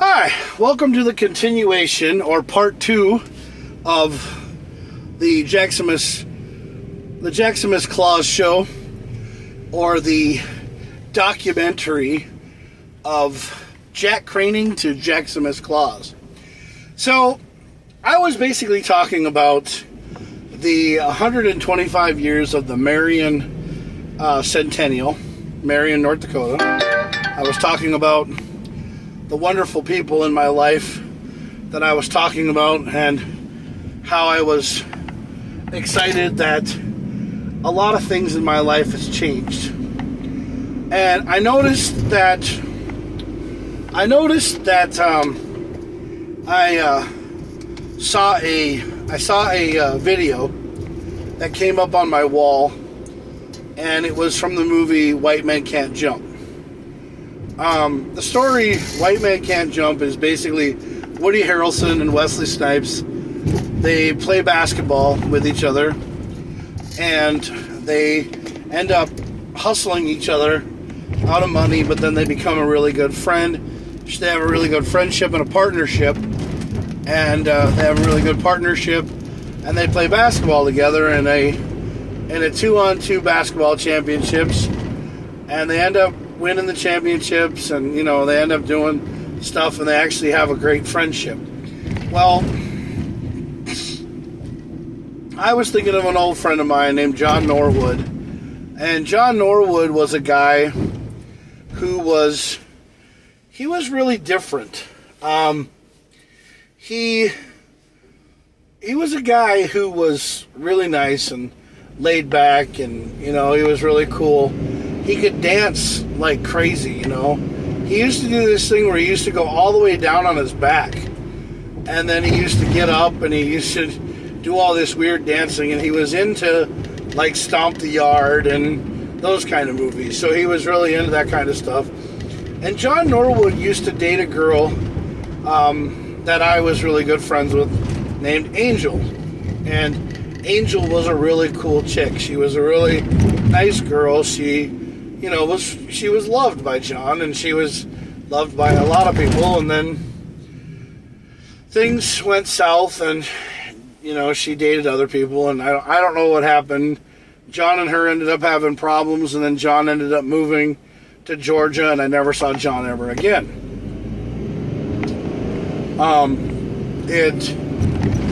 Hi, welcome to the continuation or part 2 of the Jaximus Claus show, or the documentary of Jack Craning to Jaximus Claus. So, I was basically talking about the 125 years of the Marion Centennial, Marion, North Dakota. I was talking about the wonderful people in my life that I was talking about, and how I was excited that a lot of things in my life has changed. And I noticed that I saw a video that came up on my wall, and it was from the movie White Men Can't Jump. The story White Man Can't Jump is basically Woody Harrelson and Wesley Snipes. They play basketball with each other, and they end up hustling each other out of money, but then they become a really good friend. They have a really good friendship and a partnership, and they have a really good partnership, and they play basketball together in a 2-on-2 basketball championships, and they end up winning the championships, and they end up doing stuff, and they actually have a great friendship. Well, I was thinking of an old friend of mine named John Norwood, and John Norwood was a guy who was really different. He was a guy who was really nice and laid back, and he was really cool. He could dance like crazy, He used to do this thing where he used to go all the way down on his back, and then he used to get up, and he used to do all this weird dancing, and he was into like Stomp the Yard and those kind of movies. So he was really into that kind of stuff. And John Norwood used to date a girl that I was really good friends with, named Angel. And Angel was a really cool chick. She was a really nice girl. She was loved by John, and she was loved by a lot of people. And then things went south, and she dated other people, and I don't know what happened. John and her ended up having problems, and then John ended up moving to Georgia, and I never saw John ever again.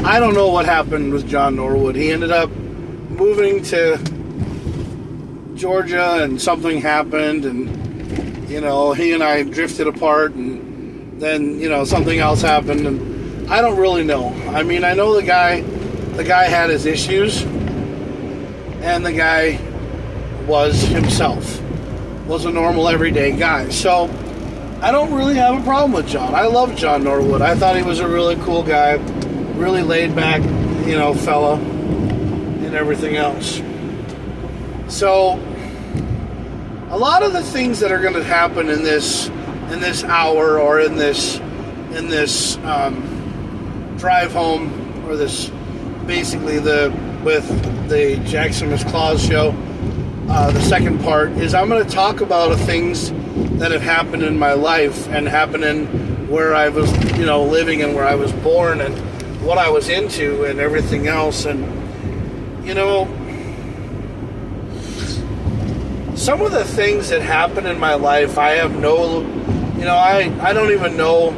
I don't know what happened with John Norwood. He ended up moving to Georgia, and something happened, and he and I drifted apart, and then something else happened, and I don't really know. I mean, I know the guy had his issues, and the guy was himself, was a normal everyday guy. So I don't really have a problem with John. I love John Norwood. I thought he was a really cool guy, really laid back, fella, and everything else. So a lot of the things that are going to happen in this hour, or in this drive home, or this basically with the Jaximus Claus show, the second part is I'm going to talk about the things that have happened in my life, and happening where I was living, and where I was born, and what I was into, and everything else. And some of the things that happened in my life, I have no, I don't even know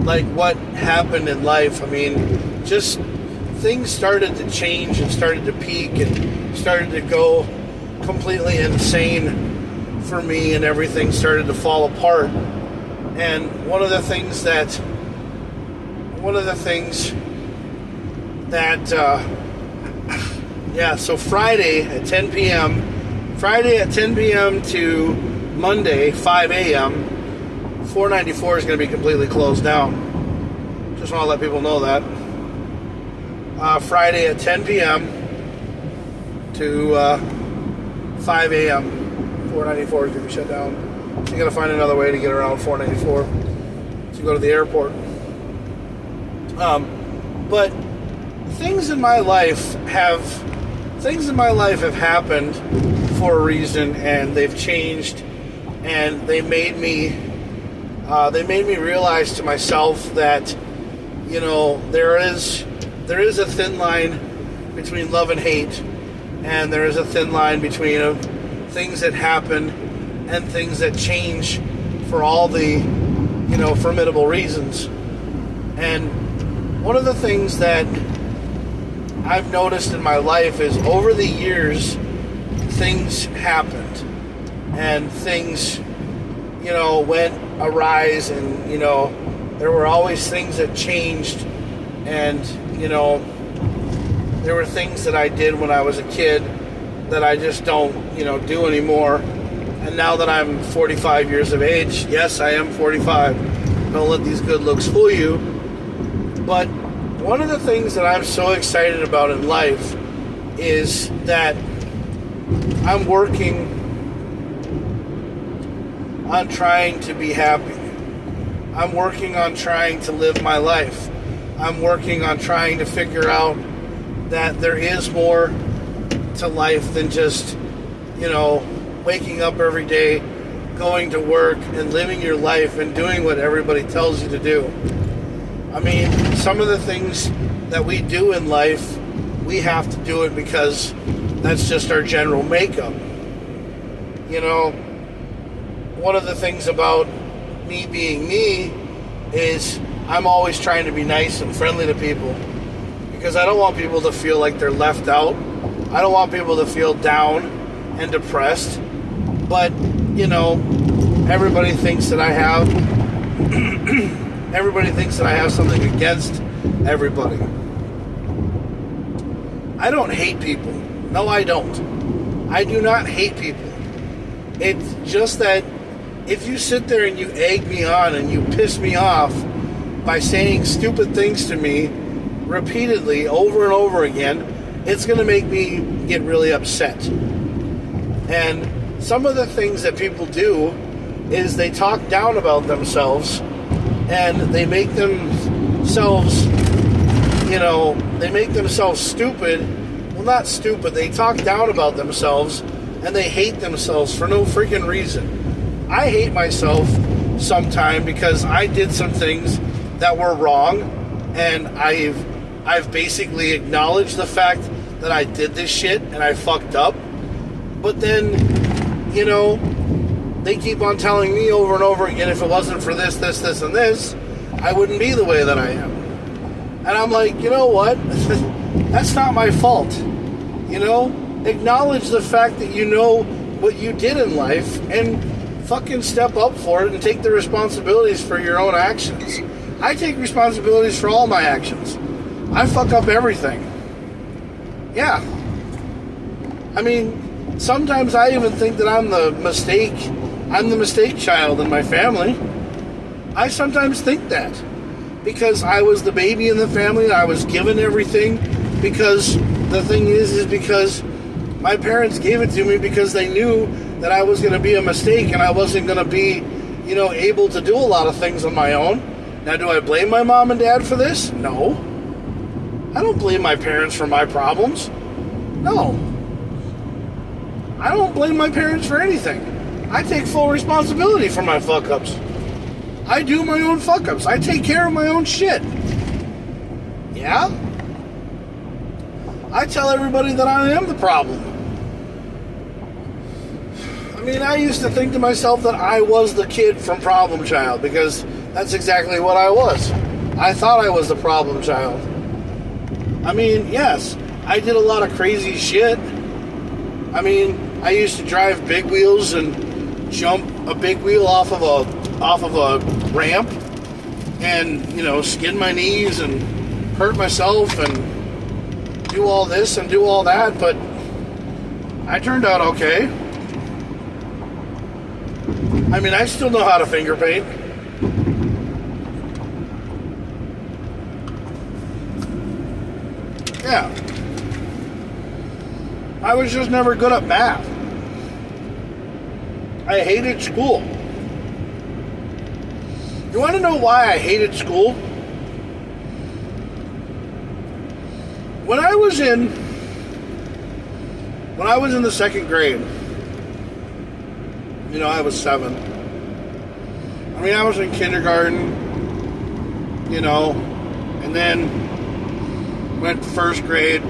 like what happened in life. I mean, just things started to change, and started to peak, and started to go completely insane for me, and everything started to fall apart. And one of the things that so Friday at 10 p.m. to Monday 5 a.m. 494 is going to be completely closed down. Just want to let people know that. Friday at 10 p.m. to 5 a.m. 494 is going to be shut down. So you got to find another way to get around 494 to go to the airport. But things in my life have happened for a reason, and they've changed, and they made me They made me realize to myself that, there is a thin line between love and hate, and there is a thin line between things that happen and things that change for all the, formidable reasons. And one of the things that I've noticed in my life is over the years, things happened and things, went arise, and, there were always things that changed, and, there were things that I did when I was a kid that I just don't, do anymore. And now that I'm 45 years of age, yes, I am 45. Don't let these good looks fool you. But one of the things that I'm so excited about in life is that I'm working on trying to be happy. I'm working on trying to live my life. I'm working on trying to figure out that there is more to life than just, waking up every day, going to work, and living your life and doing what everybody tells you to do. I mean, some of the things that we do in life, we have to do it because that's just our general makeup. One of the things about me being me is I'm always trying to be nice and friendly to people, because I don't want people to feel like they're left out. I don't want people to feel down and depressed. But, everybody thinks that I have something against everybody. I don't hate people. No, I don't. I do not hate people. It's just that if you sit there and you egg me on and you piss me off by saying stupid things to me repeatedly over and over again, it's going to make me get really upset. And some of the things that people do is they talk down about themselves, and they make themselves, they make themselves stupid. Well, not stupid. They talk down about themselves, and they hate themselves for no freaking reason. I hate myself sometime because I did some things that were wrong, and I've basically acknowledged the fact that I did this shit and I fucked up. But then, they keep on telling me over and over again, if it wasn't for this, this, this, and this, I wouldn't be the way that I am. And I'm like, you know what? That's not my fault. Acknowledge the fact that you know what you did in life and fucking step up for it and take the responsibilities for your own actions. I take responsibilities for all my actions. I fuck up everything. Yeah. I mean, sometimes I even think that I'm the mistake child in my family. I sometimes think that. Because I was the baby in the family and I was given everything. Because the thing is because my parents gave it to me because they knew that I was going to be a mistake and I wasn't going to be, able to do a lot of things on my own. Now, do I blame my mom and dad for this? No. I don't blame my parents for my problems. No. I don't blame my parents for anything. I take full responsibility for my fuck-ups. I do my own fuck-ups. I take care of my own shit. Yeah? I tell everybody that I am the problem. I mean, I used to think to myself that I was the kid from Problem Child, because that's exactly what I was. I thought I was the problem child. I mean, yes, I did a lot of crazy shit. I mean, I used to drive big wheels and jump a big wheel off of a ramp and, skin my knees and hurt myself and do all this and do all that, but I turned out okay. I mean, I still know how to finger paint. Yeah. I was just never good at math. I hated school. You want to know why I hated school? When I was in the second grade, I was 7. I mean, I was in kindergarten, and then went to first grade,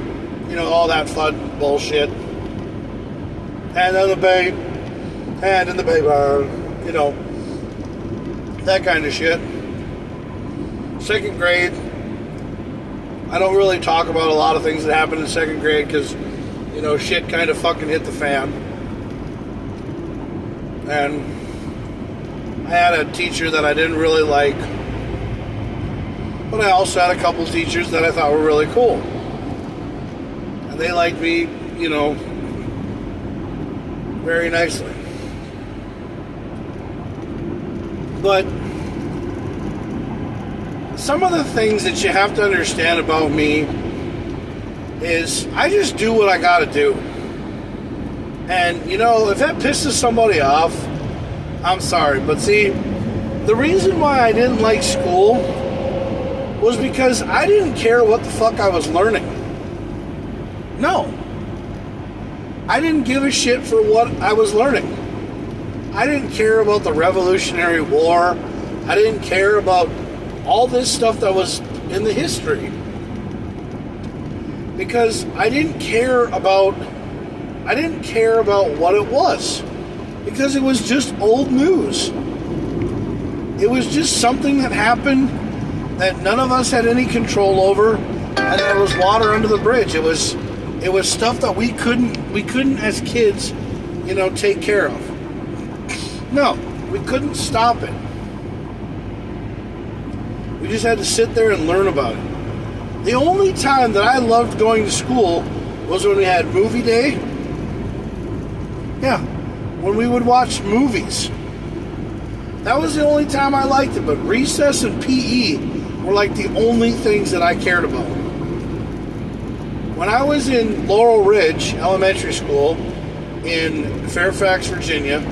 all that fun bullshit. Hand in the bay bar, that kind of shit. Second grade, I don't really talk about a lot of things that happened in second grade because, shit kind of fucking hit the fan. And I had a teacher that I didn't really like, but I also had a couple teachers that I thought were really cool. And they liked me, very nicely. But some of the things that you have to understand about me is I just do what I gotta do. And, if that pisses somebody off, I'm sorry. But see, the reason why I didn't like school was because I didn't care what the fuck I was learning. No. I didn't give a shit for what I was learning. I didn't care about the Revolutionary War. I didn't care about all this stuff that was in the history. Because I didn't care about what it was. Because it was just old news. It was just something that happened that none of us had any control over, and there was water under the bridge. It was stuff that we couldn't as kids, take care of. No, we couldn't stop it. We just had to sit there and learn about it. The only time that I loved going to school was when we had movie day. Yeah, when we would watch movies. That was the only time I liked it, but recess and PE were like the only things that I cared about. When I was in Laurel Ridge Elementary School in Fairfax, Virginia,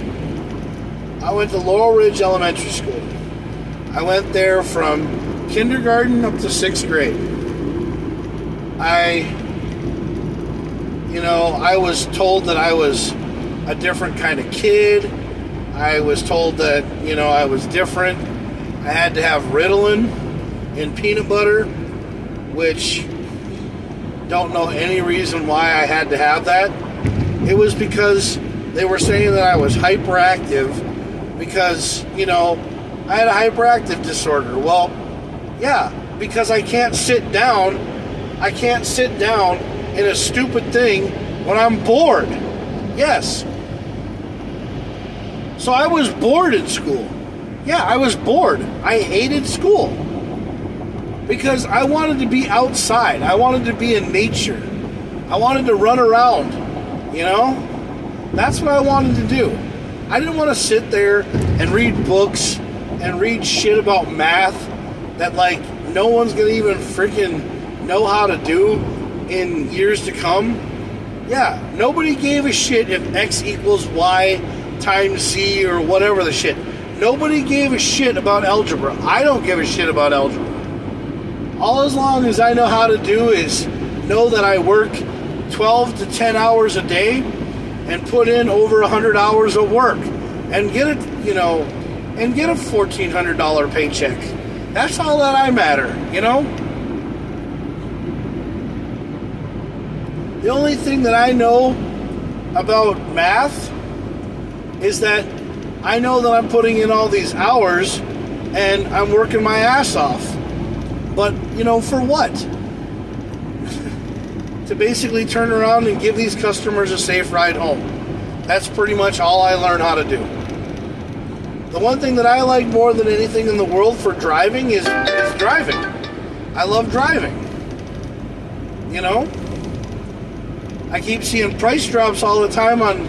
I went to Laurel Ridge Elementary School. I went there from kindergarten up to 6th grade. I was told that I was a different kind of kid. I was told that, I was different. I had to have Ritalin and peanut butter, which don't know any reason why I had to have that. It was because they were saying that I was hyperactive because, I had a hyperactive disorder. Well, yeah, because I can't sit down. I can't sit down in a stupid thing when I'm bored. Yes. So I was bored in school. Yeah, I was bored. I hated school. Because I wanted to be outside. I wanted to be in nature. I wanted to run around. That's what I wanted to do. I didn't want to sit there and read books and read shit about math that, no one's going to even freaking know how to do in years to come. Yeah, nobody gave a shit if X equals Y times Z or whatever the shit. Nobody gave a shit about algebra. I don't give a shit about algebra. All as long as I know how to do is know that I work 12 to 10 hours a day and put in over 100 hours of work and get a $1,400 paycheck. That's all that I matter, The only thing that I know about math is that I know that I'm putting in all these hours and I'm working my ass off. But, for what? To basically turn around and give these customers a safe ride home. That's pretty much all I learned how to do. The one thing that I like more than anything in the world for driving is driving. I love driving. I keep seeing price drops all the time on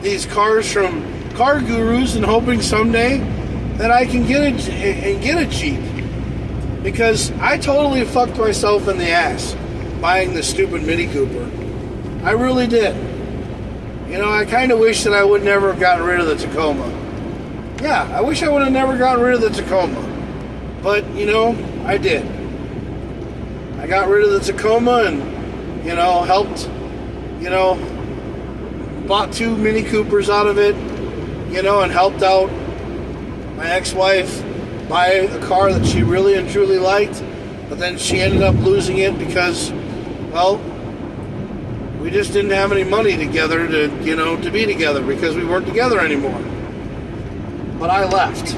these cars from car gurus and hoping someday that I can get a Jeep. Because I totally fucked myself in the ass buying the stupid Mini Cooper. I really did. I kind of wish that I would never have gotten rid of the Tacoma. Yeah, I wish I would have never gotten rid of the Tacoma. But, I did. I got rid of the Tacoma and, helped, bought 2 Mini Coopers out of it, and helped out, my ex-wife buy a car that she really and truly liked, but then she ended up losing it because, well, we just didn't have any money together to be together because we weren't together anymore. But I left.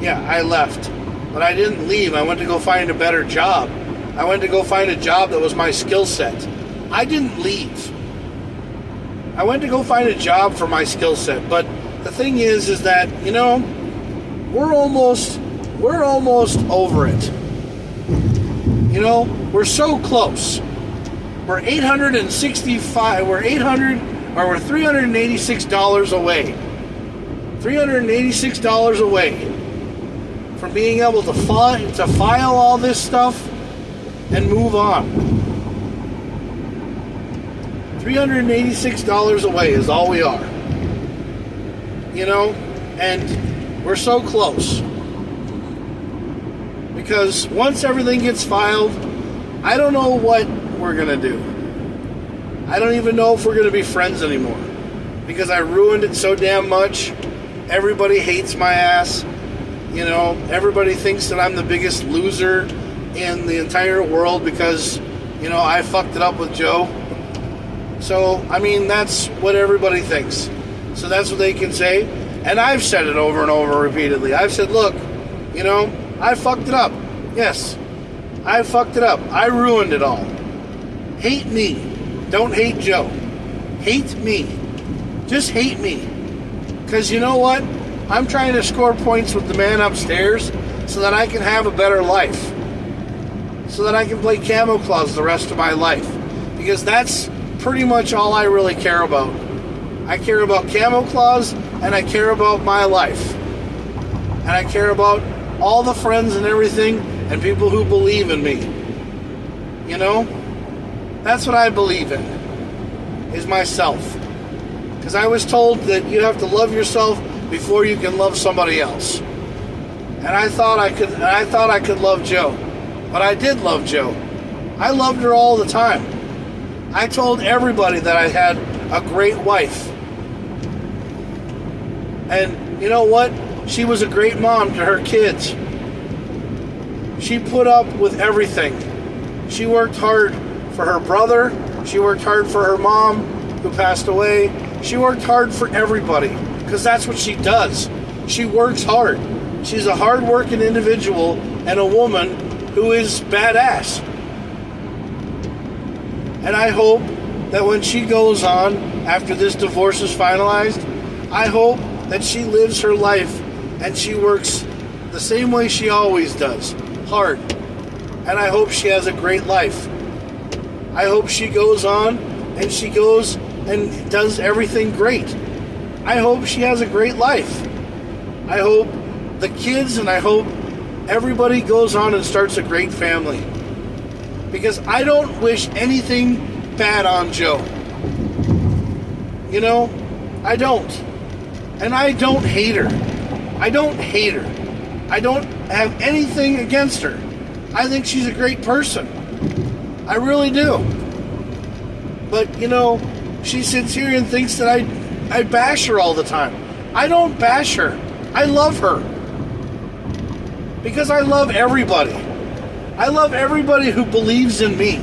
Yeah, I left. But I didn't leave. I went to go find a better job. I went to go find a job that was my skill set. I didn't leave. I went to go find a job for my skill set. But the thing is that, we're almost over it. We're so close. We're $386 away. $386 away from being able to file all this stuff and move on. $386 away is all we are. And we're so close. Because once everything gets filed, I don't know what we're going to do. I don't even know if we're going to be friends anymore. Because I ruined it so damn much. Everybody hates my ass. Everybody thinks that I'm the biggest loser in the entire world because, I fucked it up with Joe. So, that's what everybody thinks. So that's what they can say. And I've said it over and over repeatedly. I've said, look, I fucked it up. Yes, I fucked it up. I ruined it all. Hate me. Don't hate Joe. Hate me. Just hate me. Because you know what? I'm trying to score points with the man upstairs so that I can have a better life. So that I can play Camo Claws the rest of my life. Because that's pretty much all I really care about. I care about Camo Claws and I care about my life. And I care about all the friends and everything and people who believe in me. That's what I believe in. Is myself. Because I was told that you have to love yourself before you can love somebody else. And I thought I could love Joe. But I did love Joe. I loved her all the time. I told everybody that I had a great wife. And you know what? She was a great mom to her kids. She put up with everything. She worked hard for her brother. She worked hard for her mom, who passed away. She worked hard for everybody, because that's what she does. She works hard. She's a hard-working individual and a woman who is badass. And I hope that when she goes on, after this divorce is finalized, I hope that she lives her life and she works the same way she always does, hard. And I hope she has a great life. I hope she goes on and she goes and does everything great. I hope she has a great life. I hope the kids and I hope everybody goes on and starts a great family. Because I don't wish anything bad on Joe. I don't. And I don't hate her. I don't hate her. I don't have anything against her. I think she's a great person. I really do. But, she sits here and thinks that I bash her all the time. I don't bash her. I love her. Because I love everybody. I love everybody who believes in me.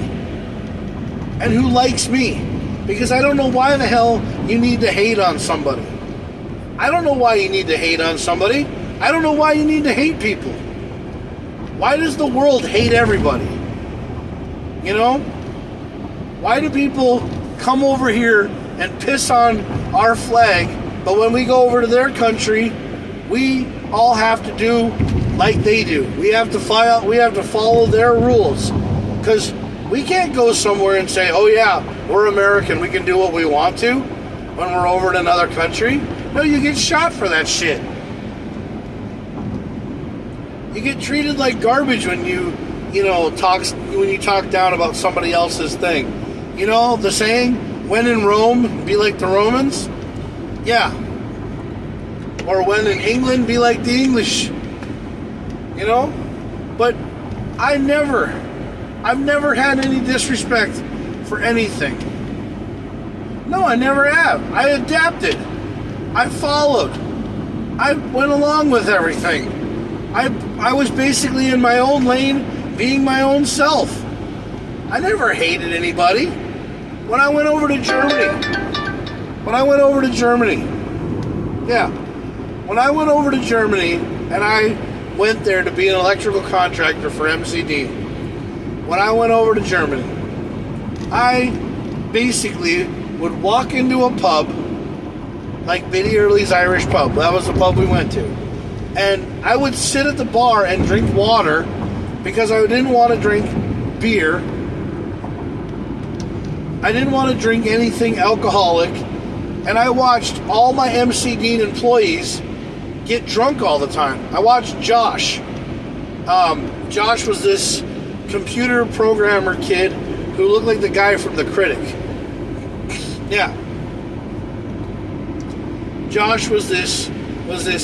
And who likes me. Because I don't know why the hell you need to hate on somebody. I don't know why you need to hate on somebody. I don't know why you need to hate people. Why does the world hate everybody? Why do people come over here and piss on our flag, but when we go over to their country, we all have to do like they do. We have to follow their rules. Because we can't go somewhere and say, oh yeah, we're American, we can do what we want to when we're over in another country. No, you get shot for that shit. You get treated like garbage when you talk down about somebody else's thing. The saying, when in Rome, be like the Romans? Yeah. Or when in England, be like the English. But I've never had any disrespect for anything. No, I never have. I adapted. I followed. I went along with everything. I was basically in my own lane, being my own self. I never hated anybody. When I went over to Germany, When I went over to Germany, and I went there to be an electrical contractor for MCD. When I went over to Germany, I basically would walk into a pub, like Biddy Early's Irish Pub. That was the pub we went to. And I would sit at the bar and drink water because I didn't want to drink beer. I didn't want to drink anything alcoholic. And I watched all my MC Dean employees get drunk all the time. I watched Josh. Josh was this computer programmer kid who looked like the guy from The Critic. Yeah. Josh was this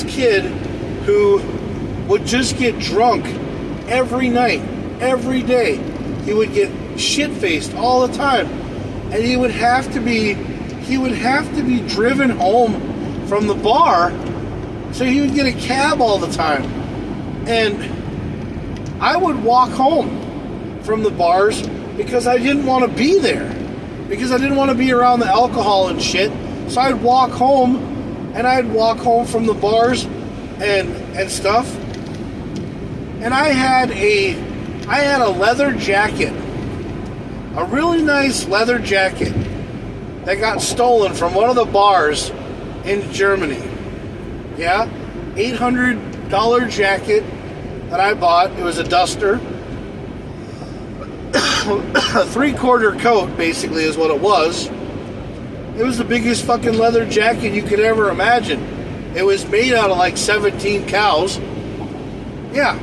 kid who would just get drunk every night, every day. He would get shit-faced all the time. And he would have to be driven home from the bar, so he would get a cab all the time. And I would walk home from the bars because I didn't want to be there, because I didn't want to be around the alcohol and shit. So I'd walk home, and I'd walk home from the bars and stuff. And I had a leather jacket, a really nice leather jacket that got stolen from one of the bars in Germany. Yeah, $800 jacket that I bought. It was a duster. A 3/4 coat, basically, is what it was. It was the biggest fucking leather jacket you could ever imagine. It was made out of like 17 cows. Yeah.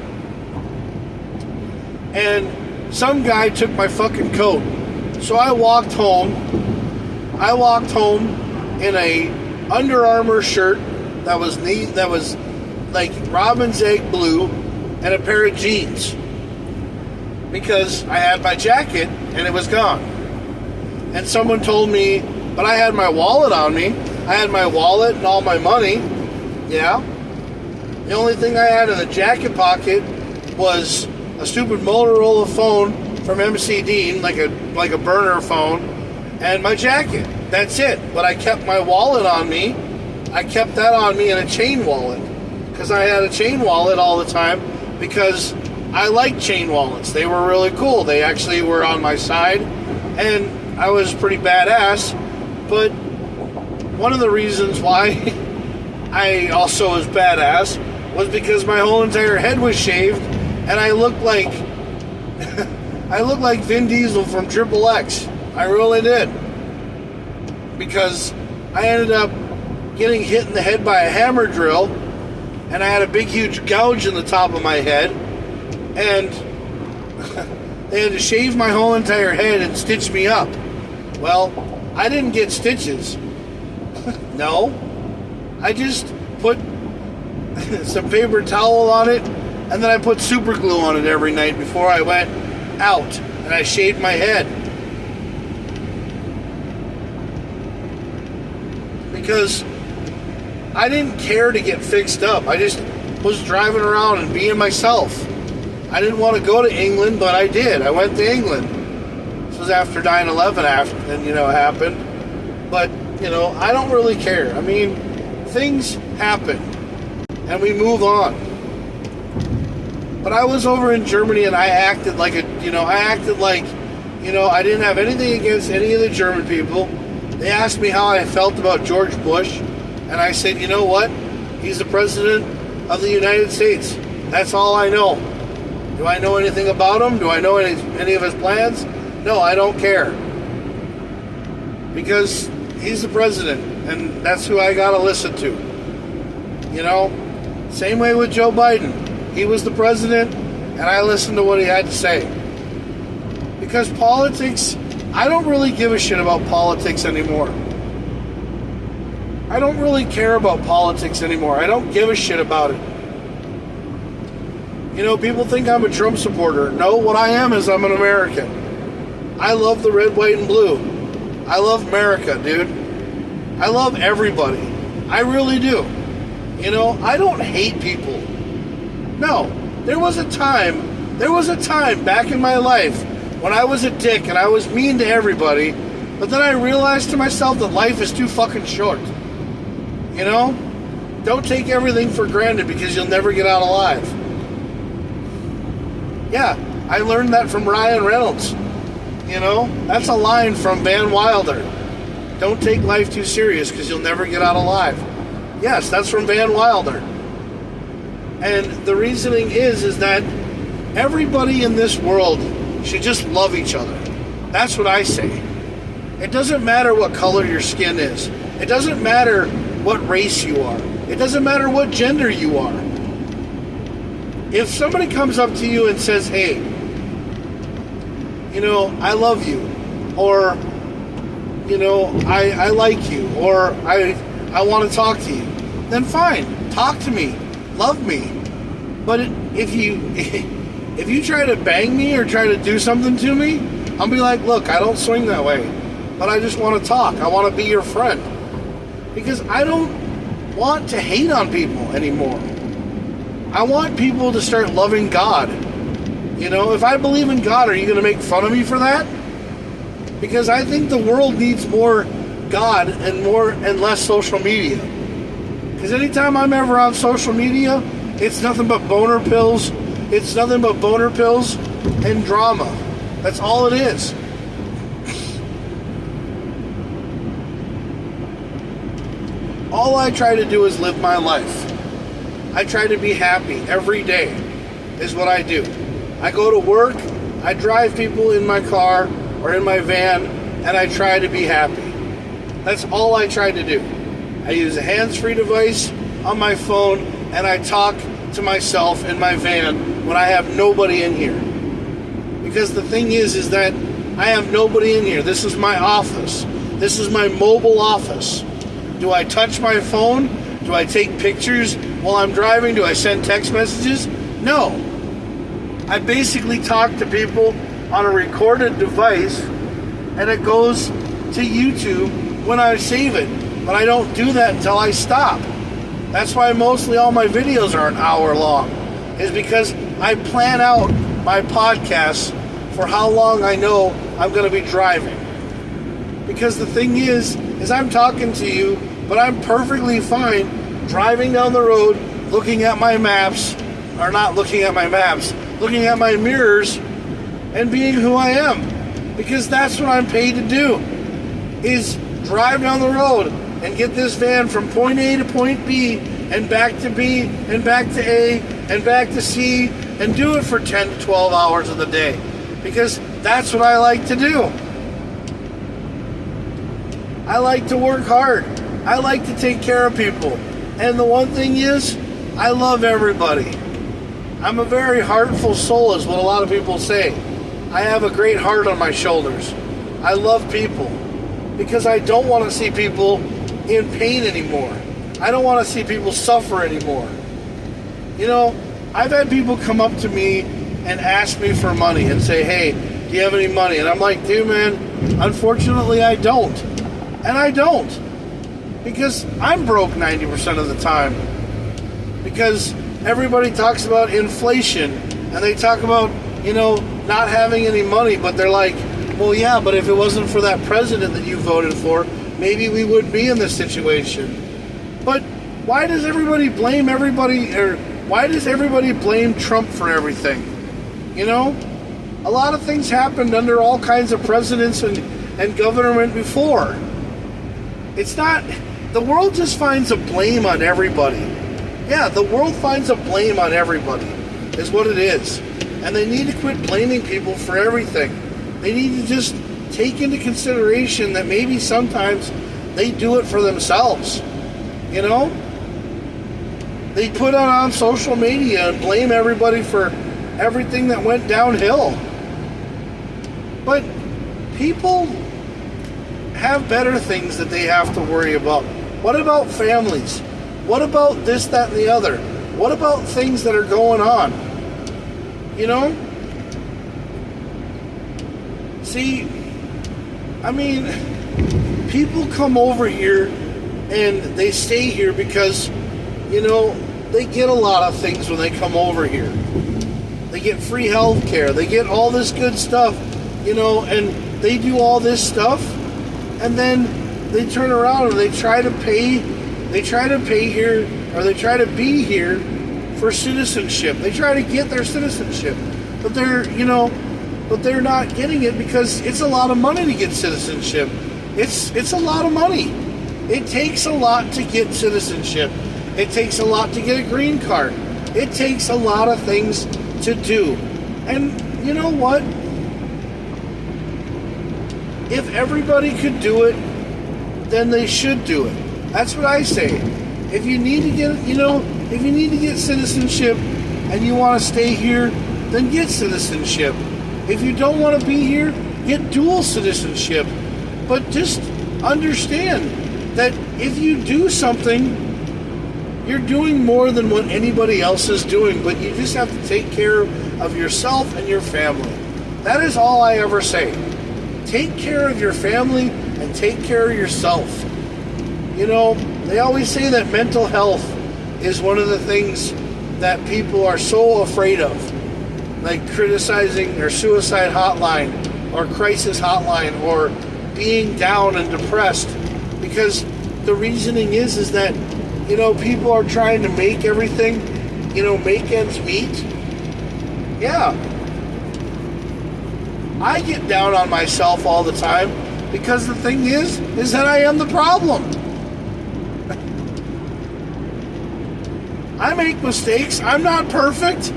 And some guy took my fucking coat. So I walked home in a Under Armour shirt that was like robin's egg blue, and a pair of jeans, because I had my jacket and it was gone. And someone told me, but I had my wallet on me. I had my wallet and all my money. Yeah. The only thing I had in the jacket pocket was a stupid Motorola phone from MC Dean, like a burner phone, and my jacket. That's it. But I kept my wallet on me. I kept that on me in a chain wallet, because I had a chain wallet all the time, because I liked chain wallets. They were really cool. They actually were on my side, and I was pretty badass. But one of the reasons why I also was badass was because my whole entire head was shaved, and I looked like Vin Diesel from Triple X. I really did. Because I ended up getting hit in the head by a hammer drill, and I had a big huge gouge in the top of my head, and they had to shave my whole entire head and stitch me up. Well, I didn't get stitches. No. I just put some paper towel on it, and then I put super glue on it every night before I went out, and I shaved my head. Because I didn't care to get fixed up. I just was driving around and being myself. I didn't want to go to England, but I did. I went to England. This was after 9/11 happened. But, I don't really care. I mean, things happen, and we move on. But I was over in Germany, and I acted like I didn't have anything against any of the German people. They asked me how I felt about George Bush, and I said, you know what? He's the president of the United States. That's all I know. Do I know anything about him? Do I know any of his plans? No, I don't care. Because he's the president, and that's who I gotta listen to. Same way with Joe Biden. He was the president, and I listened to what he had to say. Because politics, I don't really give a shit about politics anymore. I don't really care about politics anymore. I don't give a shit about it. People think I'm a Trump supporter. No, what I am is I'm an American. I love the red, white, and blue. I love America, dude. I love everybody. I really do. You know, I don't hate people. No, there was a time back in my life when I was a dick and I was mean to everybody, but then I realized to myself that life is too fucking short. You know? Don't take everything for granted because you'll never get out alive. Yeah, I learned that from Ryan Reynolds. You know? That's a line from Van Wilder. Don't take life too serious because you'll never get out alive. Yes, that's from Van Wilder. And the reasoning is that everybody in this world should just love each other. That's what I say. It doesn't matter what color your skin is. It doesn't matter what race you are. It doesn't matter what gender you are. If somebody comes up to you and says, hey, you know, I love you, or, you know, I like you, or I want to talk to you, then fine, talk to me, love me. But if you try to bang me or try to do something to me, I'll be like, look, I don't swing that way, but I just want to talk. I want to be your friend. Because I don't want to hate on people anymore. I want people to start loving God. You know, if I believe in God, are you going to make fun of me for that? Because I think the world needs more God and less social media. Because anytime I'm ever on social media, it's nothing but boner pills. It's nothing but boner pills and drama. That's all it is. All I try to do is live my life. I try to be happy every day is what I do. I go to work, I drive people in my car or in my van, and I try to be happy. That's all I try to do. I use a hands-free device on my phone, and I talk to myself in my van when I have nobody in here. Because the thing is that I have nobody in here. This is my office. This is my mobile office. Do I touch my phone? Do I take pictures while I'm driving? Do I send text messages? No. I basically talk to people on a recorded device, and it goes to YouTube when I save it. But I don't do that until I stop. That's why mostly all my videos are an hour long, is because I plan out my podcasts for how long I know I'm going to be driving. Because the thing is I'm talking to you, but I'm perfectly fine driving down the road, looking at my maps, or not looking at my maps, looking at my mirrors, and being who I am. Because that's what I'm paid to do, is drive down the road and get this van from point A to point B, and back to B, and back to A, and back to C, and do it for 10 to 12 hours of the day. Because that's what I like to do. I like to work hard. I like to take care of people. And the one thing is, I love everybody. I'm a very heartful soul, is what a lot of people say. I have a great heart on my shoulders. I love people. Because I don't want to see people in pain anymore. I don't want to see people suffer anymore. You know, I've had people come up to me and ask me for money and say, hey, do you have any money? And I'm like, dude, man, unfortunately I don't. And I don't. Because I'm broke 90% of the time. Because everybody talks about inflation, and they talk about, you know, not having any money, but they're like, well, yeah, but if it wasn't for that president that you voted for, maybe we would be in this situation. But why does everybody blame everybody, or why does everybody blame Trump for everything? You know, a lot of things happened under all kinds of presidents and government before. It's not, the world just finds a blame on everybody. Yeah, the world finds a blame on everybody, is what it is. And they need to quit blaming people for everything. They need to just take into consideration that maybe sometimes they do it for themselves. You know? They put it on social media and blame everybody for everything that went downhill. But people have better things that they have to worry about. What about families? What about this, that, and the other? What about things that are going on? You know? See, I mean, people come over here and they stay here because they get a lot of things when they come over here. They get free health care. They get all this good stuff, and they do all this stuff, and then they turn around and they try to pay here, or they try to be here for citizenship. They try to get their citizenship, but they're not getting it because it's a lot of money to get citizenship. It's a lot of money. It takes a lot to get citizenship. It takes a lot to get a green card. It takes a lot of things to do. And you know what? If everybody could do it, then they should do it. That's what I say. If you need to get citizenship and you want to stay here, then get citizenship. If you don't want to be here, get dual citizenship. But just understand that if you do something, you're doing more than what anybody else is doing, but you just have to take care of yourself and your family. That is all I ever say. Take care of your family and take care of yourself. They always say that mental health is one of the things that people are so afraid of, like criticizing their suicide hotline or crisis hotline or being down and depressed, because the reasoning is that people are trying to make everything, make ends meet. Yeah. I get down on myself all the time because the thing is that I am the problem. I make mistakes. I'm not perfect.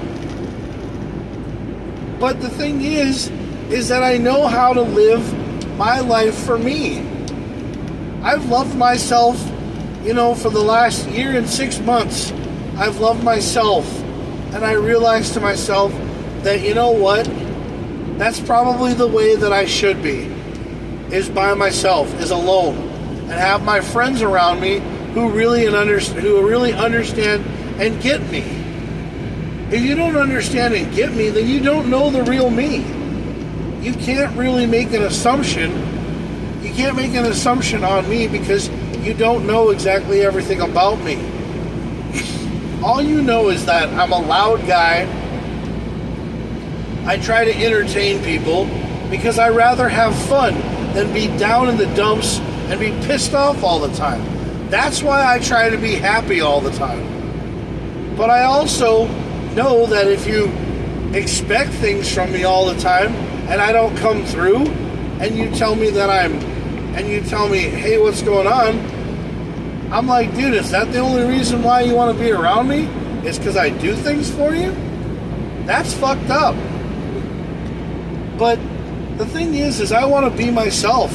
But the thing is that I know how to live my life for me. I've loved myself, for the last year and 6 months. I've loved myself. And I realized to myself that, that's probably the way that I should be, is by myself, is alone, and have my friends around me who really understand and get me. If you don't understand and get me, then you don't know the real me. You can't really make an assumption. You can't make an assumption on me because you don't know exactly everything about me. All you know is that I'm a loud guy. I try to entertain people because I rather have fun than be down in the dumps and be pissed off all the time. That's why I try to be happy all the time. But I also know that if you expect things from me all the time and I don't come through, and you tell me hey, what's going on? I'm like, dude, is that the only reason why you want to be around me? It's because I do things for you? That's fucked up. But the thing is I want to be myself.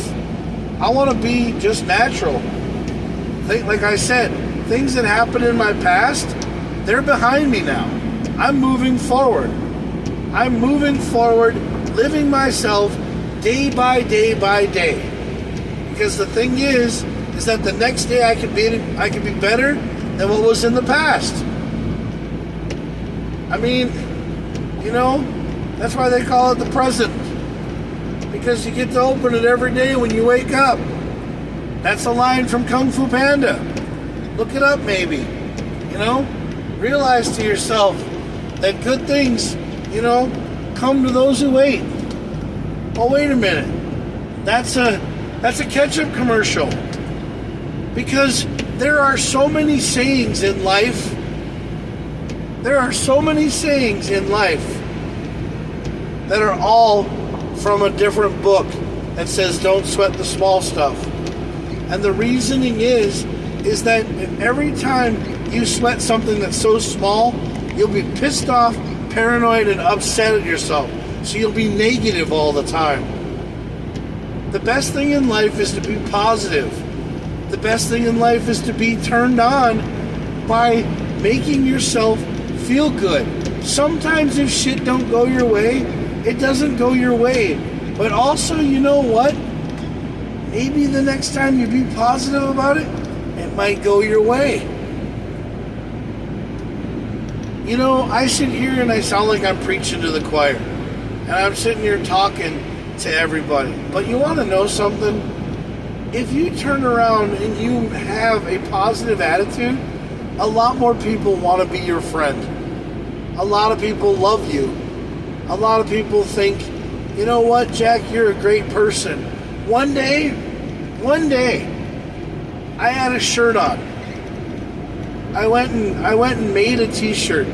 I want to be just natural. Like I said, things that happened in my past, they're behind me now. I'm moving forward. I'm moving forward, living myself day by day by day. Because the thing is that the next day I can be better than what was in the past. I mean, that's why they call it the present. Because you get to open it every day when you wake up. That's a line from Kung Fu Panda. Look it up, maybe. Realize to yourself that good things, come to those who wait. Oh, wait a minute. That's a ketchup commercial. Because there are so many sayings in life. There are so many sayings in life that are all from a different book that says don't sweat the small stuff. And the reasoning is that every time you sweat something that's so small, you'll be pissed off, paranoid, and upset at yourself. So you'll be negative all the time. The best thing in life is to be positive. The best thing in life is to be turned on by making yourself feel good. Sometimes if shit don't go your way, it doesn't go your way. But also, you know what? Maybe the next time you be positive about it, it might go your way. I sit here and I sound like I'm preaching to the choir. And I'm sitting here talking to everybody. But you want to know something? If you turn around and you have a positive attitude, a lot more people want to be your friend. A lot of people love you. A lot of people think, you know what, Jack, you're a great person. One day, I had a shirt on. I went and made a t-shirt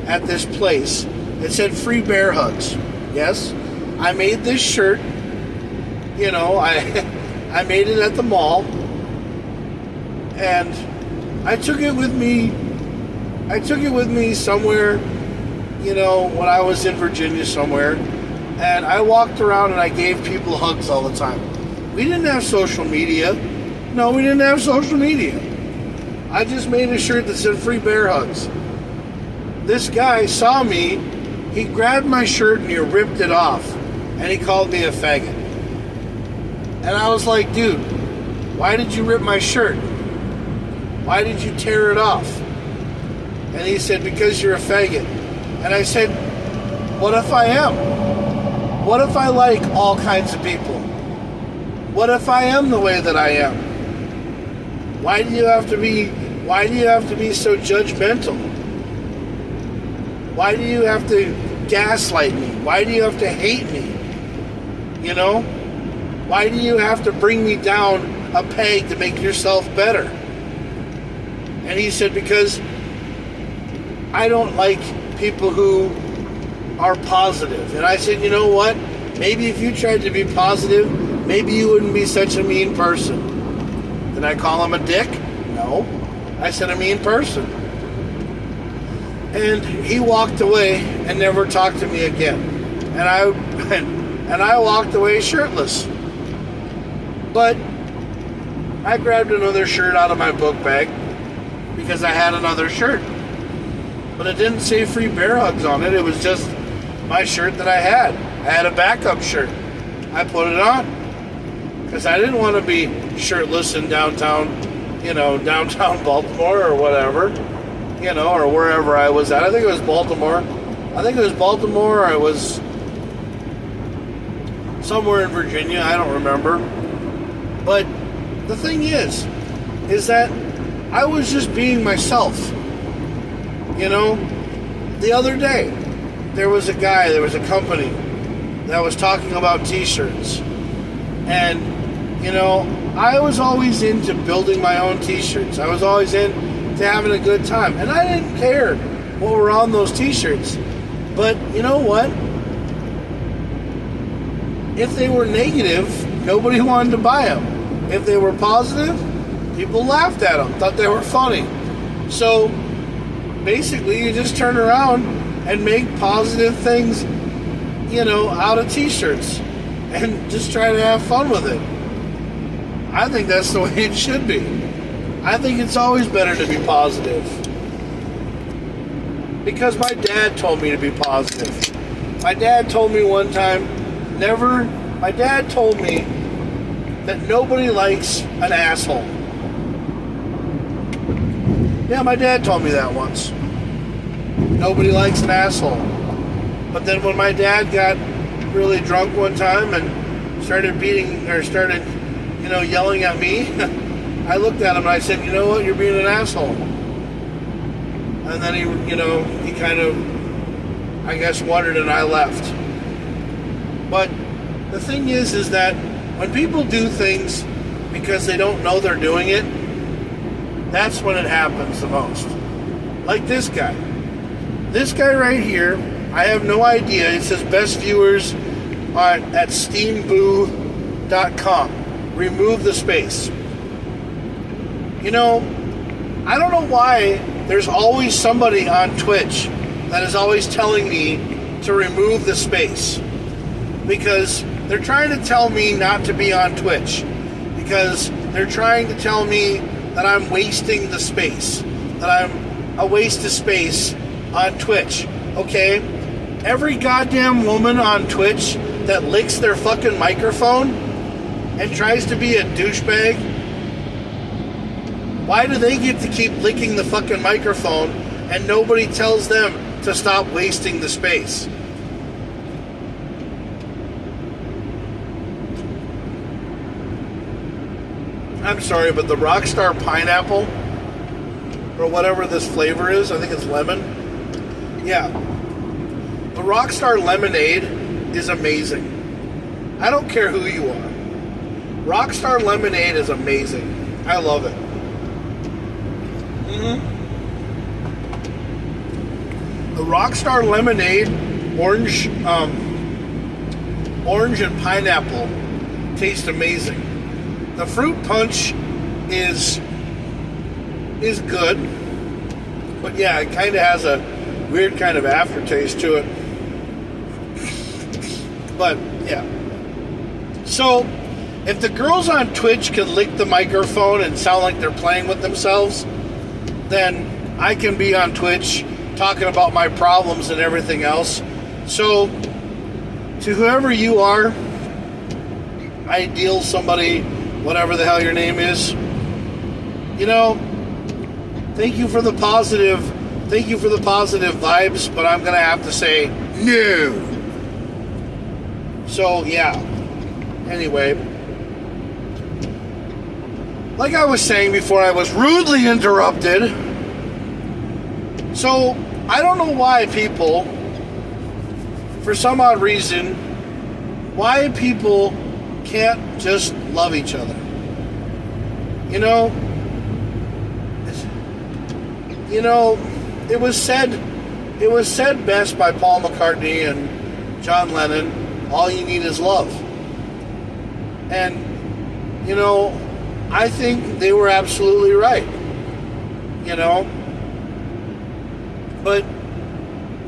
at this place. It said free bear hugs. Yes, I made this shirt. You know, I made it at the mall. And I took it with me somewhere, you know, when I was in Virginia somewhere. And I walked around and I gave people hugs all the time. We didn't have social media. No, we didn't have social media. I just made a shirt that said free bear hugs. This guy saw me, he grabbed my shirt and he ripped it off. And he called me a faggot. And I was like, dude, why did you rip my shirt? Why did you tear it off? And he said, because you're a faggot. And I said, what if I am? What if I like all kinds of people? What if I am the way that I am? Why do you have to be so judgmental? Why do you have to gaslight me? Why do you have to hate me? You know? Why do you have to bring me down a peg to make yourself better? And he said, because I don't like people who are positive. And I said, you know what? Maybe if you tried to be positive, maybe you wouldn't be such a mean person. Did I call him a dick? No. I said a mean person. And he walked away and never talked to me again. And I walked away shirtless. But I grabbed another shirt out of my book bag because I had another shirt. But it didn't say free bear hugs on it. It was just my shirt that I had. I had a backup shirt. I put it on because I didn't want to be shirtless in downtown Baltimore or whatever, you know, or wherever I was at. I think it was Baltimore. Or it was somewhere in Virginia. I don't remember. But the thing is that I was just being myself. You know, the other day, there was a company that was talking about t-shirts. And, you know, I was always into building my own t-shirts. I was always into having a good time. And I didn't care what were on those t-shirts. But, you know what? If they were negative, nobody wanted to buy them. If they were positive, people laughed at them, thought they were funny. So, basically, you just turn around and make positive things, you know, out of t-shirts and just try to have fun with it. I think that's the way it should be. I think it's always better to be positive. Because my dad told me to be positive. My dad told me one time, my dad told me that nobody likes an asshole. Yeah, my dad told me that once. Nobody likes an asshole. But then when my dad got really drunk one time and started yelling at me, I looked at him and I said, you know what, you're being an asshole. And then he kind of, I guess, wondered and I left. But the thing is that when people do things because they don't know they're doing it, that's when it happens the most. Like this guy. This guy right here, I have no idea. It says best viewers at steamboo.com. Remove the space. You know, I don't know why there's always somebody on Twitch that is always telling me to remove the space. Because they're trying to tell me not to be on Twitch. Because they're trying to tell me that I'm wasting the space. That I'm a waste of space on Twitch. Okay? Every goddamn woman on Twitch that licks their fucking microphone and tries to be a douchebag, why do they get to keep licking the fucking microphone and nobody tells them to stop wasting the space? I'm sorry, but the Rockstar Pineapple or whatever this flavor is. I think it's lemon. Yeah. The Rockstar Lemonade is amazing. I don't care who you are. Rockstar Lemonade is amazing. I love it. The Rockstar Lemonade, orange and pineapple, taste amazing. The fruit punch is good, but yeah, it kind of has a weird kind of aftertaste to it. But yeah. So, if the girls on Twitch can lick the microphone and sound like they're playing with themselves, then I can be on Twitch talking about my problems and everything else. So, to whoever you are, ideal somebody, whatever the hell your name is, you know, thank you for the positive vibes, but I'm going to have to say no. So, yeah. Anyway, like I was saying before I was rudely interrupted, so I don't know why people, for some odd reason, why people can't just love each other. You know, it was said best by Paul McCartney and John Lennon, all you need is love. And, you know, I think they were absolutely right. You know? But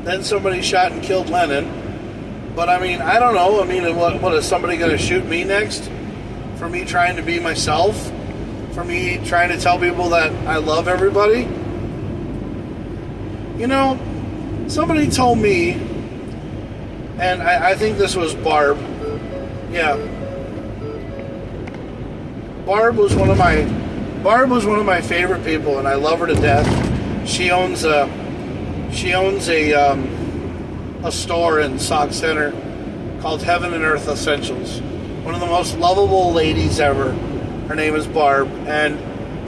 then somebody shot and killed Lennon. But, I mean, I don't know. I mean, what is somebody going to shoot me next? For me trying to be myself? For me trying to tell people that I love everybody? You know, somebody told me, and I think this was Barb. Yeah. Barb was one of my favorite people, and I love her to death. She owns a store in Sauk Center called Heaven and Earth Essentials. One of the most lovable ladies ever. Her name is Barb, and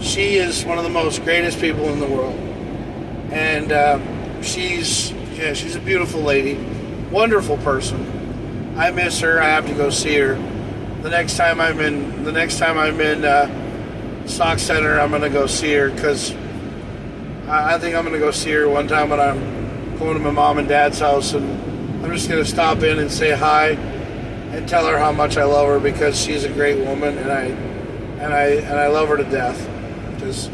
she is one of the most greatest people in the world. And she's a beautiful lady, wonderful person. I miss her. I have to go see her. The next time I'm in Sauk Center, I'm gonna go see her, because I think I'm gonna go see her one time when I'm going to my mom and dad's house, and I'm just gonna stop in and say hi and tell her how much I love her, because she's a great woman, and I love her to death. Because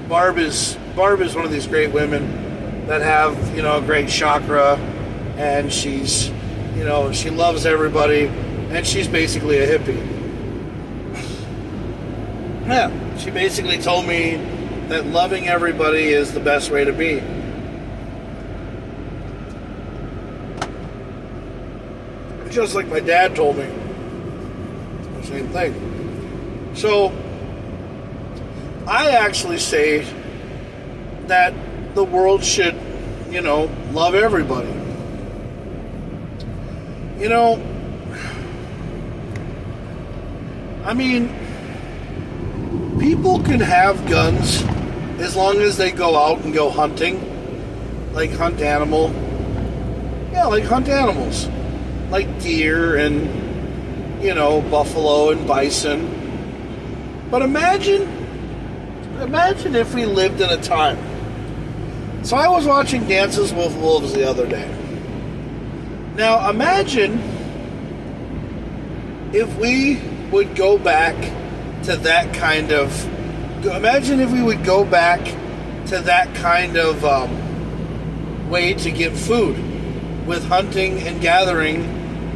Barb is one of these great women that have, you know, a great chakra, and she's, you know, she loves everybody. And she's basically a hippie. Yeah, she basically told me that loving everybody is the best way to be. Just like my dad told me. The same thing. So, I actually say that the world should, you know, love everybody. You know, I mean, people can have guns as long as they go out and go hunting. Like hunt animals. Like deer and, you know, buffalo and bison. But imagine if we lived in a time. So I was watching Dances with Wolves the other day. Now imagine if we would go back to that kind of way to get food, with hunting and gathering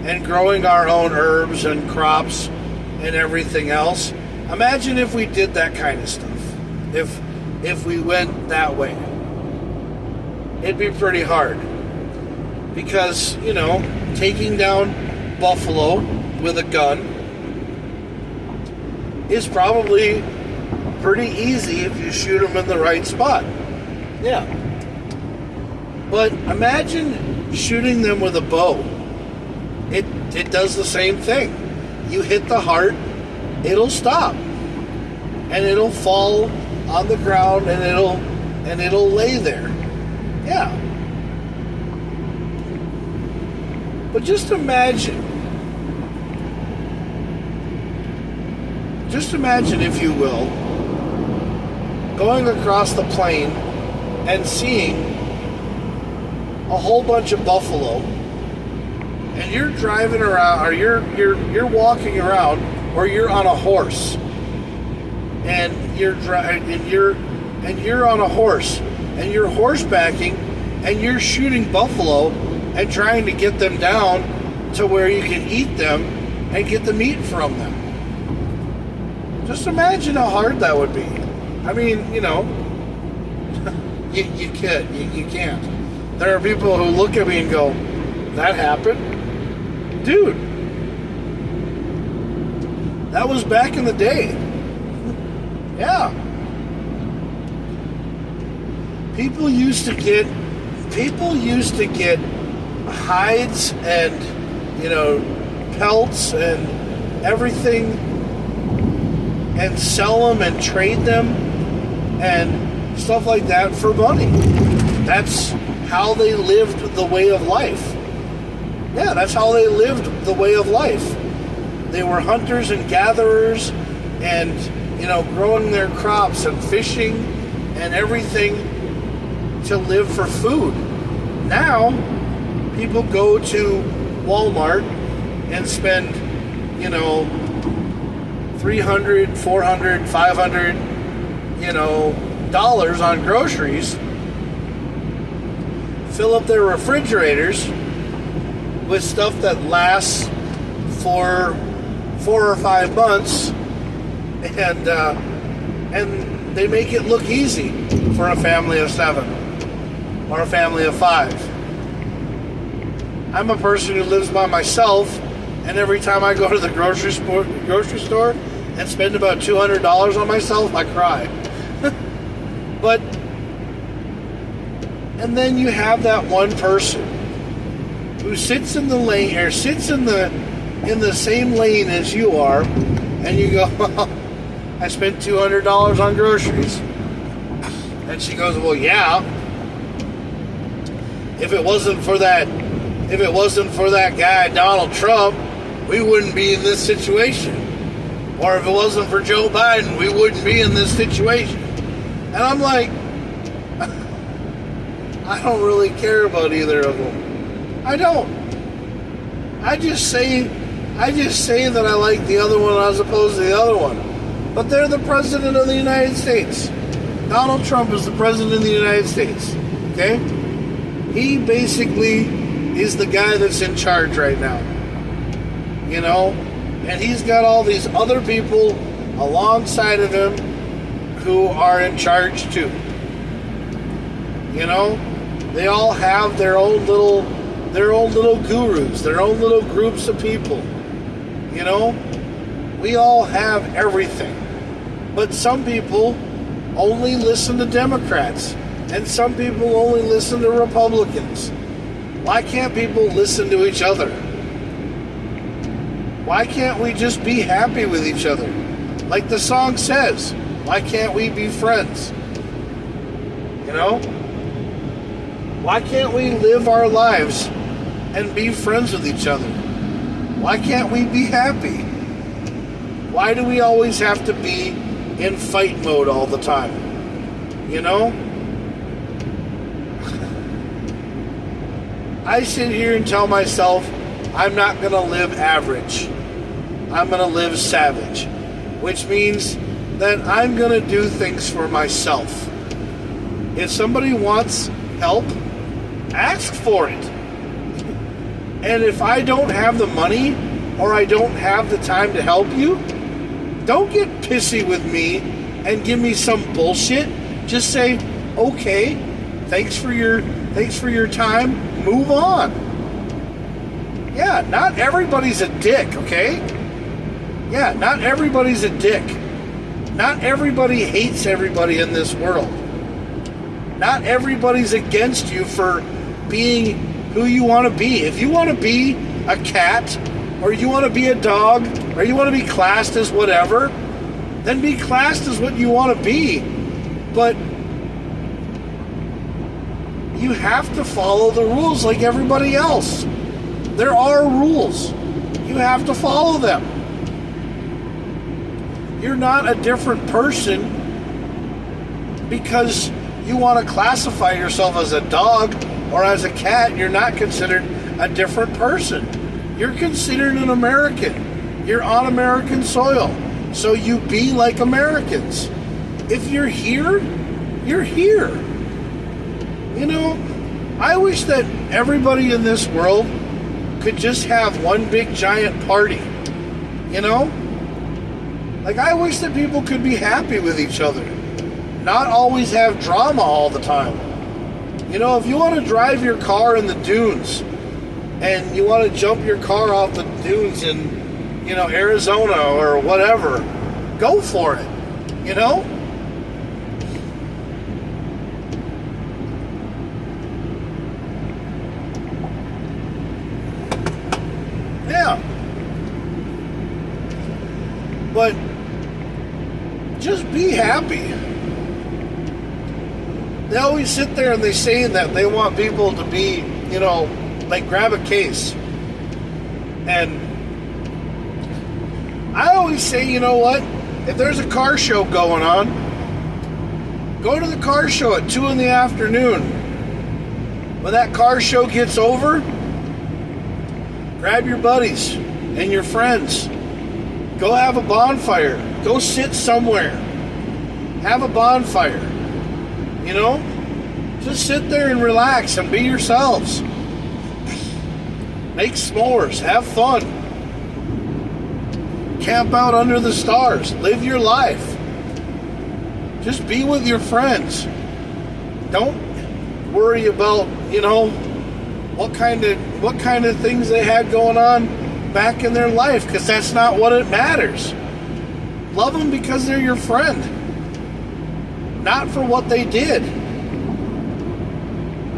and growing our own herbs and crops and everything else. Imagine if we did that kind of stuff. If we went that way. It'd be pretty hard. Because, you know, taking down buffalo with a gun is probably pretty easy if you shoot them in the right spot. Yeah. But imagine shooting them with a bow. It does the same thing. You hit the heart, it'll stop. And it'll fall on the ground, and and it'll lay there. Yeah. But just imagine, if you will, going across the plain and seeing a whole bunch of buffalo, and you're driving around, or you're walking around, or you're on a horse, and you're on a horse, and you're horsebacking, and you're shooting buffalo and trying to get them down to where you can eat them and get the meat from them. Just imagine how hard that would be. I mean, you can't. There are people who look at me and go, that happened? Dude, that was back in the day. Yeah. People used to get hides and, pelts and everything, and sell them and trade them and stuff like that for money. That's how they lived the way of life. Yeah, that's how they lived the way of life. They were hunters and gatherers and, growing their crops and fishing and everything to live for food. Now, people go to Walmart and spend, $300, $400, $500, dollars on groceries, fill up their refrigerators with stuff that lasts for 4 or 5 months, and they make it look easy for a family of 7 or a family of 5. I'm a person who lives by myself, and every time I go to the grocery store and spend about $200 on myself, I cry. And then you have that one person who sits in the lane, or sits in the same lane as you are, and you go, well, I spent $200 on groceries. And she goes, well, yeah. If it wasn't for that guy, Donald Trump, we wouldn't be in this situation. Or if it wasn't for Joe Biden, we wouldn't be in this situation. And I'm like, I don't really care about either of them. I don't. I just say that I like the other one as opposed to the other one. But they're the president of the United States. Donald Trump is the president of the United States. Okay? He basically is the guy that's in charge right now. And he's got all these other people alongside of him who are in charge too. They all have their own little gurus, their own little groups of people. We all have everything. But some people only listen to Democrats, and some people only listen to Republicans. Why can't people listen to each other? Why can't we just be happy with each other? Like the song says, why can't we be friends? Why can't we live our lives and be friends with each other? Why can't we be happy? Why do we always have to be in fight mode all the time? I sit here and tell myself I'm not going to live average. I'm going to live savage, which means that I'm going to do things for myself. If somebody wants help, ask for it. And if I don't have the money or I don't have the time to help you, don't get pissy with me and give me some bullshit. Just say, okay, thanks for your time, move on. Yeah, not everybody's a dick, okay? Yeah, not everybody's a dick. Not everybody hates everybody in this world. Not everybody's against you for being who you want to be. If you want to be a cat, or you want to be a dog, or you want to be classed as whatever, then be classed as what you want to be. But You have to follow the rules like everybody else. There are rules. You have to follow them. You're not a different person because you want to classify yourself as a dog or as a cat. You're not considered a different person. You're considered an American. You're on American soil. So you be like Americans. If you're here, you're here. You know, I wish that everybody in this world could just have one big giant party. You know? Like, I wish that people could be happy with each other. Not always have drama all the time. You know, if you want to drive your car in the dunes and you want to jump your car off the dunes in, you know, Arizona or whatever, go for it. You know? Yeah. But just be happy. They always sit there and they say that they want people to be, you know, like grab a case. And I always say, you know what? If there's a car show going on, go to the car show at 2 in the afternoon. When that car show gets over, grab your buddies and your friends. Go have a bonfire. Go sit somewhere. Have a bonfire. You know? Just sit there and relax and be yourselves. Make s'mores. Have fun. Camp out under the stars. Live your life. Just be with your friends. Don't worry about, you know, what kind of things they had going on back in their life, because that's not what it matters. Love them because they're your friend, not for what they did.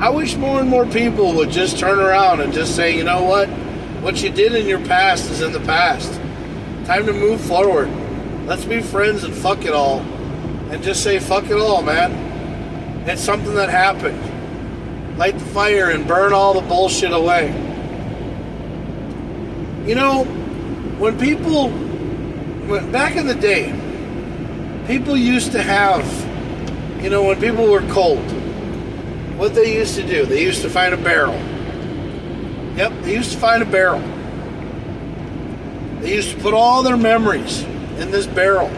I wish more and more people would just turn around and just say, you know what you did in your past is in the past. Time to move forward. Let's be friends and fuck it all. And just say fuck it all, man. It's something that happened. Light the fire and burn all the bullshit away. You know, back in the day, people used to have, you know, when people were cold, what they used to do, they used to find a barrel. Yep, they used to find a barrel. They used to put all their memories in this barrel,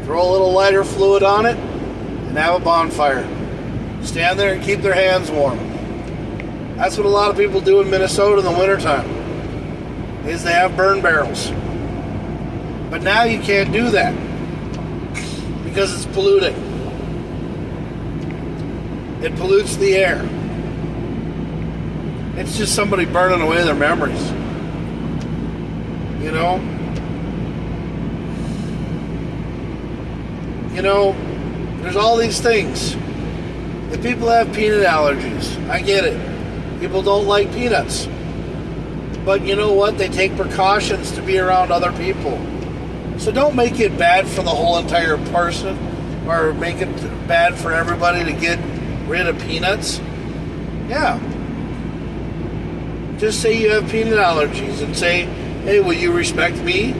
throw a little lighter fluid on it, and have a bonfire. Stand there and keep their hands warm. That's what a lot of people do in Minnesota in the wintertime, is they have burn barrels. But now you can't do that because it's polluting. It pollutes the air. It's just somebody burning away their memories. You know? You know, there's all these things. If people have peanut allergies, I get it. People don't like peanuts. But you know what? They take precautions to be around other people. So don't make it bad for the whole entire person, or make it bad for everybody to get rid of peanuts. Yeah. Just say you have peanut allergies and say, hey, will you respect me?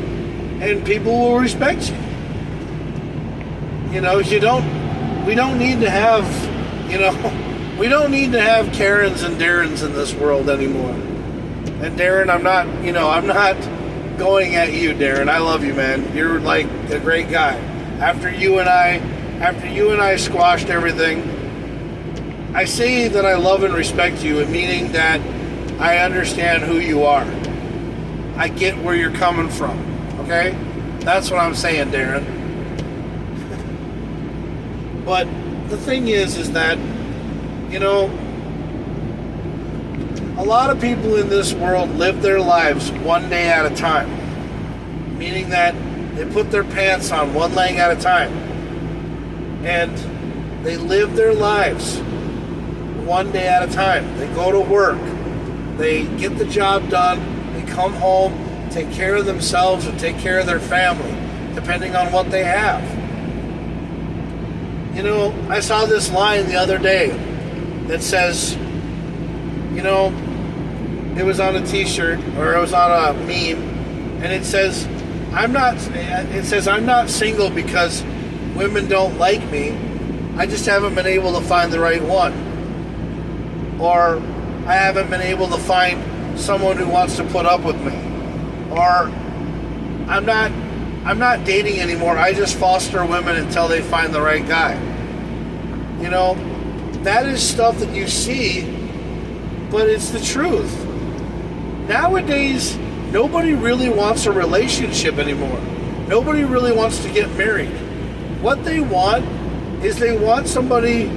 And people will respect you. You know, we don't need to have, you know, we don't need to have Karens and Darrens in this world anymore. And Darren, I'm not going at you, Darren. I love you, man. You're like a great guy. After you and I squashed everything, I say that I love and respect you, meaning that I understand who you are. I get where you're coming from, okay? That's what I'm saying, Darren. But the thing is that, you know, a lot of people in this world live their lives one day at a time, meaning that they put their pants on one leg at a time, and they live their lives one day at a time. They go to work, they get the job done, they come home, take care of themselves and take care of their family, depending on what they have. You know, I saw this line the other day. that says, you know, it was on a t-shirt or it was on a meme, and it says, I'm not single because women don't like me. I just haven't been able to find the right one. Or I haven't been able to find someone who wants to put up with me. Or I'm not dating anymore. I just foster women until they find the right guy. You know, that is stuff that you see, but it's the truth. Nowadays, nobody really wants a relationship anymore. Nobody really wants to get married. What they want is they want somebody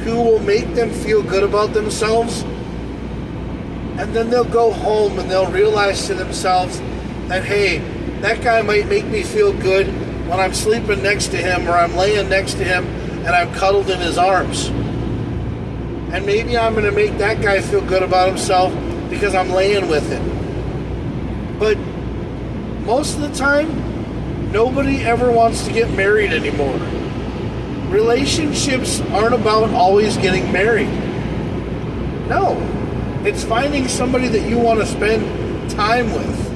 who will make them feel good about themselves, and then they'll go home and they'll realize to themselves that, hey, that guy might make me feel good when I'm sleeping next to him or I'm laying next to him and I'm cuddled in his arms. And maybe I'm going to make that guy feel good about himself because I'm laying with him. But most of the time, nobody ever wants to get married anymore. Relationships aren't about always getting married. No. It's finding somebody that you want to spend time with.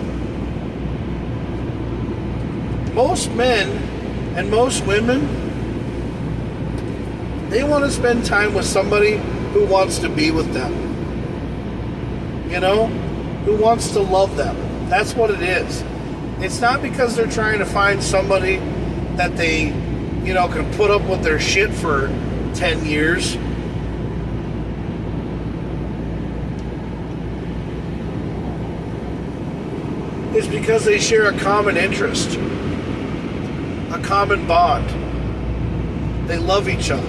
Most men and most women, they want to spend time with somebody who wants to be with them. You know? Who wants to love them. That's what it is. It's not because they're trying to find somebody that they, you know, can put up with their shit for 10 years. It's because they share a common interest, a common bond. They love each other.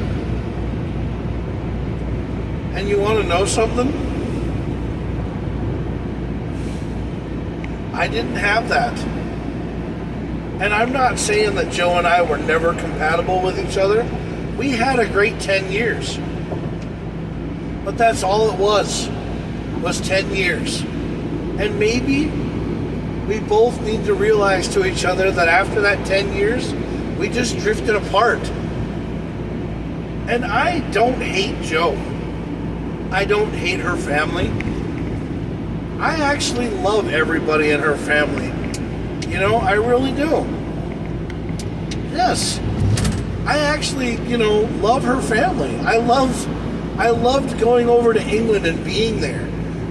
And you want to know something? I didn't have that. And I'm not saying that Joe and I were never compatible with each other. We had a great 10 years. But that's all it was 10 years. And maybe we both need to realize to each other that after that 10 years, we just drifted apart. And I don't hate Joe. I don't hate her family. I actually love everybody in her family. You know, I really do. Yes. I actually, you know, love her family. I loved going over to England and being there.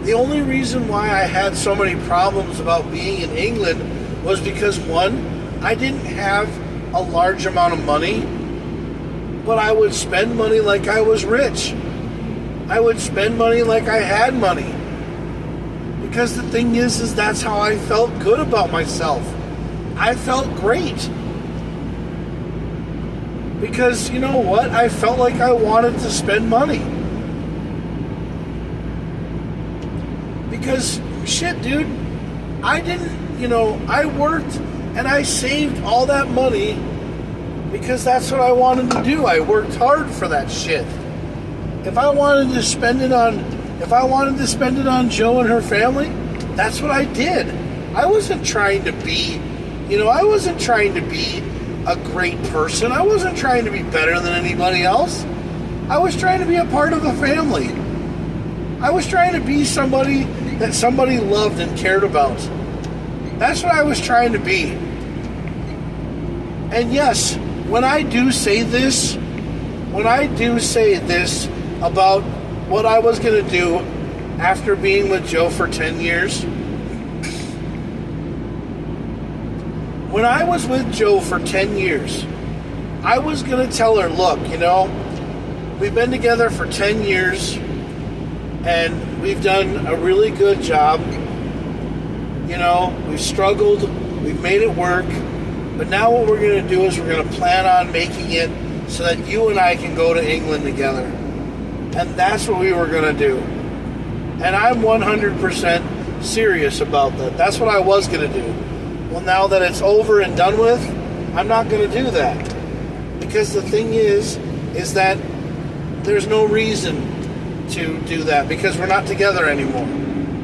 The only reason why I had so many problems about being in England was because, one, I didn't have a large amount of money, but I would spend money like I was rich. I would spend money like I had money. Because the thing is that's how I felt good about myself. I felt great. Because, you know what? I felt like I wanted to spend money. Because, shit, dude, I didn't, you know, I worked and I saved all that money because that's what I wanted to do. I worked hard for that shit. If I wanted to spend it on Joe and her family, that's what I did. I wasn't trying to be, you know, I wasn't trying to be a great person. I wasn't trying to be better than anybody else. I was trying to be a part of a family. I was trying to be somebody that somebody loved and cared about. That's what I was trying to be. And yes, when I do say this about what I was going to do after being with Joe for 10 years, when I was with Joe for 10 years, I was going to tell her, look, you know, we've been together for 10 years and we've done a really good job. You know, we've struggled, we've made it work, but now what we're going to do is we're going to plan on making it so that you and I can go to England together. And that's what we were going to do. And I'm 100% serious about that. That's what I was going to do. Well, now that it's over and done with, I'm not going to do that. Because the thing is that there's no reason to do that because we're not together anymore.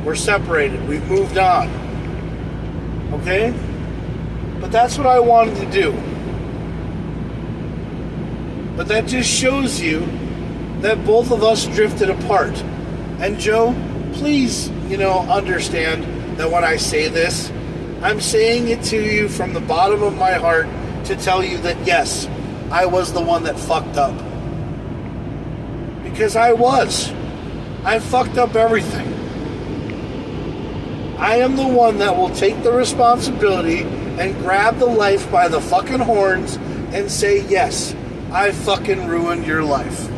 We're separated. We've moved on. Okay? But that's what I wanted to do. But that just shows you that both of us drifted apart. And Joe, please, understand that when I say this, I'm saying it to you from the bottom of my heart to tell you that yes, I was the one that fucked up. Because I was. I fucked up everything. I am the one that will take the responsibility and grab the life by the fucking horns and say, yes, I fucking ruined your life.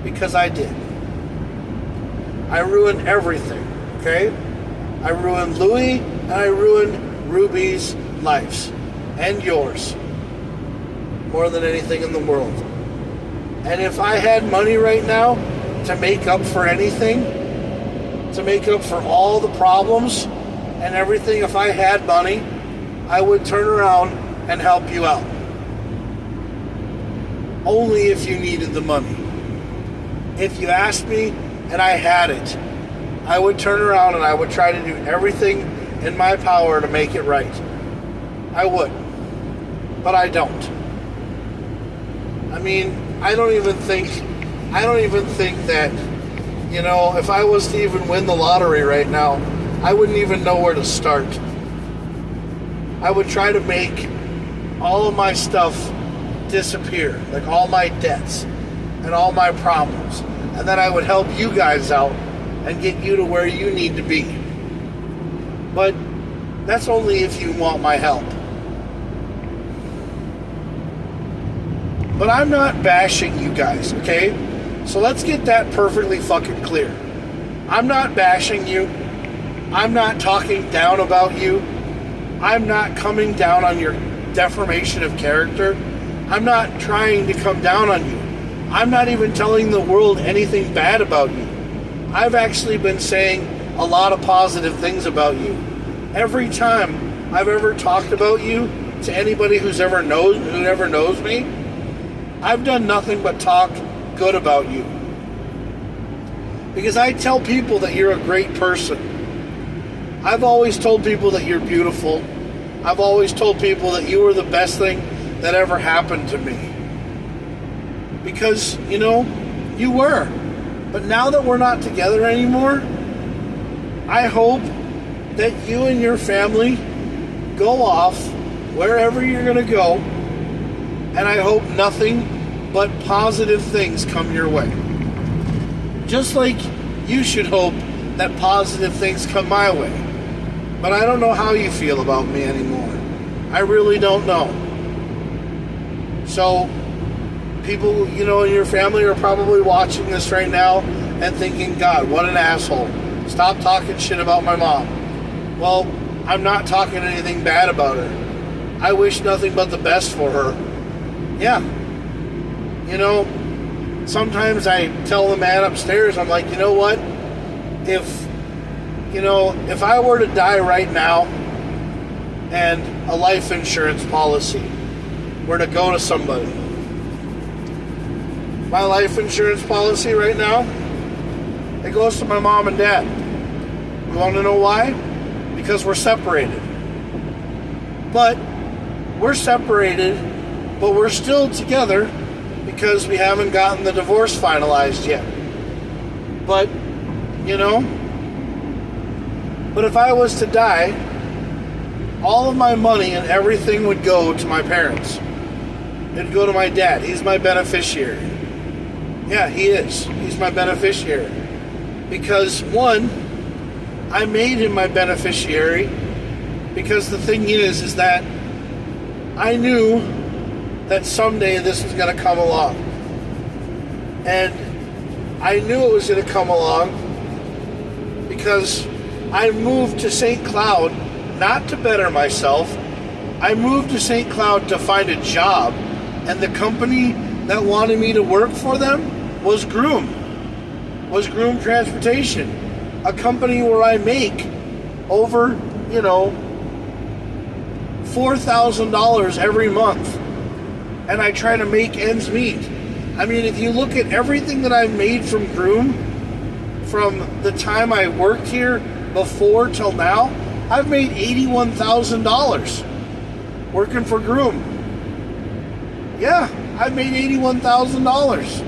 Because I did. I ruined everything, okay? I ruined Louie and I ruined Ruby's lives. And yours. More than anything in the world. And if I had money right now to make up for anything, to make up for all the problems and everything, if I had money, I would turn around and help you out. Only if you needed the money. If you asked me and I had it, I would turn around and I would try to do everything in my power to make it right. I would. But I don't. I mean, I don't even think that, if I was to even win the lottery right now, I wouldn't even know where to start. I would try to make all of my stuff disappear, like all my debts and all my problems. And then I would help you guys out and get you to where you need to be. But that's only if you want my help. But I'm not bashing you guys, okay? So let's get that perfectly fucking clear. I'm not bashing you. I'm not talking down about you. I'm not coming down on your deformation of character. I'm not trying to come down on you. I'm not even telling the world anything bad about you. I've actually been saying a lot of positive things about you. Every time I've ever talked about you to anybody who ever knows me, I've done nothing but talk good about you. Because I tell people that you're a great person. I've always told people that you're beautiful. I've always told people that you were the best thing that ever happened to me. Because, you were. But now that we're not together anymore, I hope that you and your family go off wherever you're going to go. And I hope nothing but positive things come your way. Just like you should hope that positive things come my way. But I don't know how you feel about me anymore. I really don't know. So, people, in your family are probably watching this right now and thinking, God, what an asshole. Stop talking shit about my mom. Well, I'm not talking anything bad about her. I wish nothing but the best for her. Yeah. Sometimes I tell the man upstairs, I'm like, you know what? If I were to die right now and a life insurance policy were to go to somebody, my life insurance policy right now, it goes to my mom and dad. You want to know why? Because we're separated. But we're separated, but we're still together because we haven't gotten the divorce finalized yet. But, but if I was to die, all of my money and everything would go to my parents. It'd go to my dad. He's my beneficiary. Yeah, he is. He's my beneficiary. Because, one, I made him my beneficiary because the thing is that I knew that someday this was going to come along. And I knew it was going to come along because I moved to St. Cloud not to better myself. I moved to St. Cloud to find a job, and the company that wanted me to work for them was Groom Transportation, a company where I make over, $4,000 every month, and I try to make ends meet. I mean, if you look at everything that I've made from Groom, from the time I worked here before till now, I've made $81,000 working for Groom. Yeah, I've made $81,000.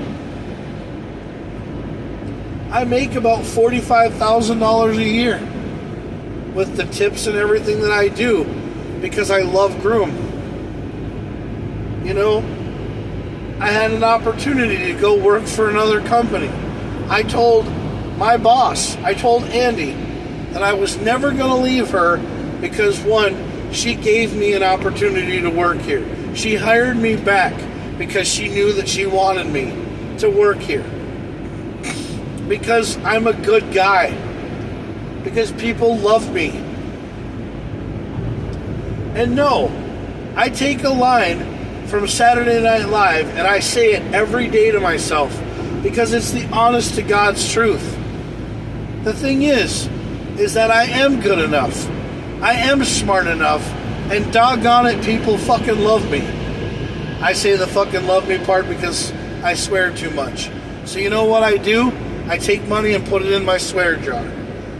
I make about $45,000 a year with the tips and everything that I do because I love Groom. You know, I had an opportunity to go work for another company. I told my boss, I told Andy, that I was never going to leave her because, one, she gave me an opportunity to work here. She hired me back because she knew that she wanted me to work here. Because I'm a good guy. Because people love me. And no, I take a line from Saturday Night Live and I say it every day to myself because it's the honest to God's truth. The thing is that I am good enough. I am smart enough, and doggone it, people fucking love me. I say the fucking love me part because I swear too much. So you know what I do? I take money and put it in my swear jar.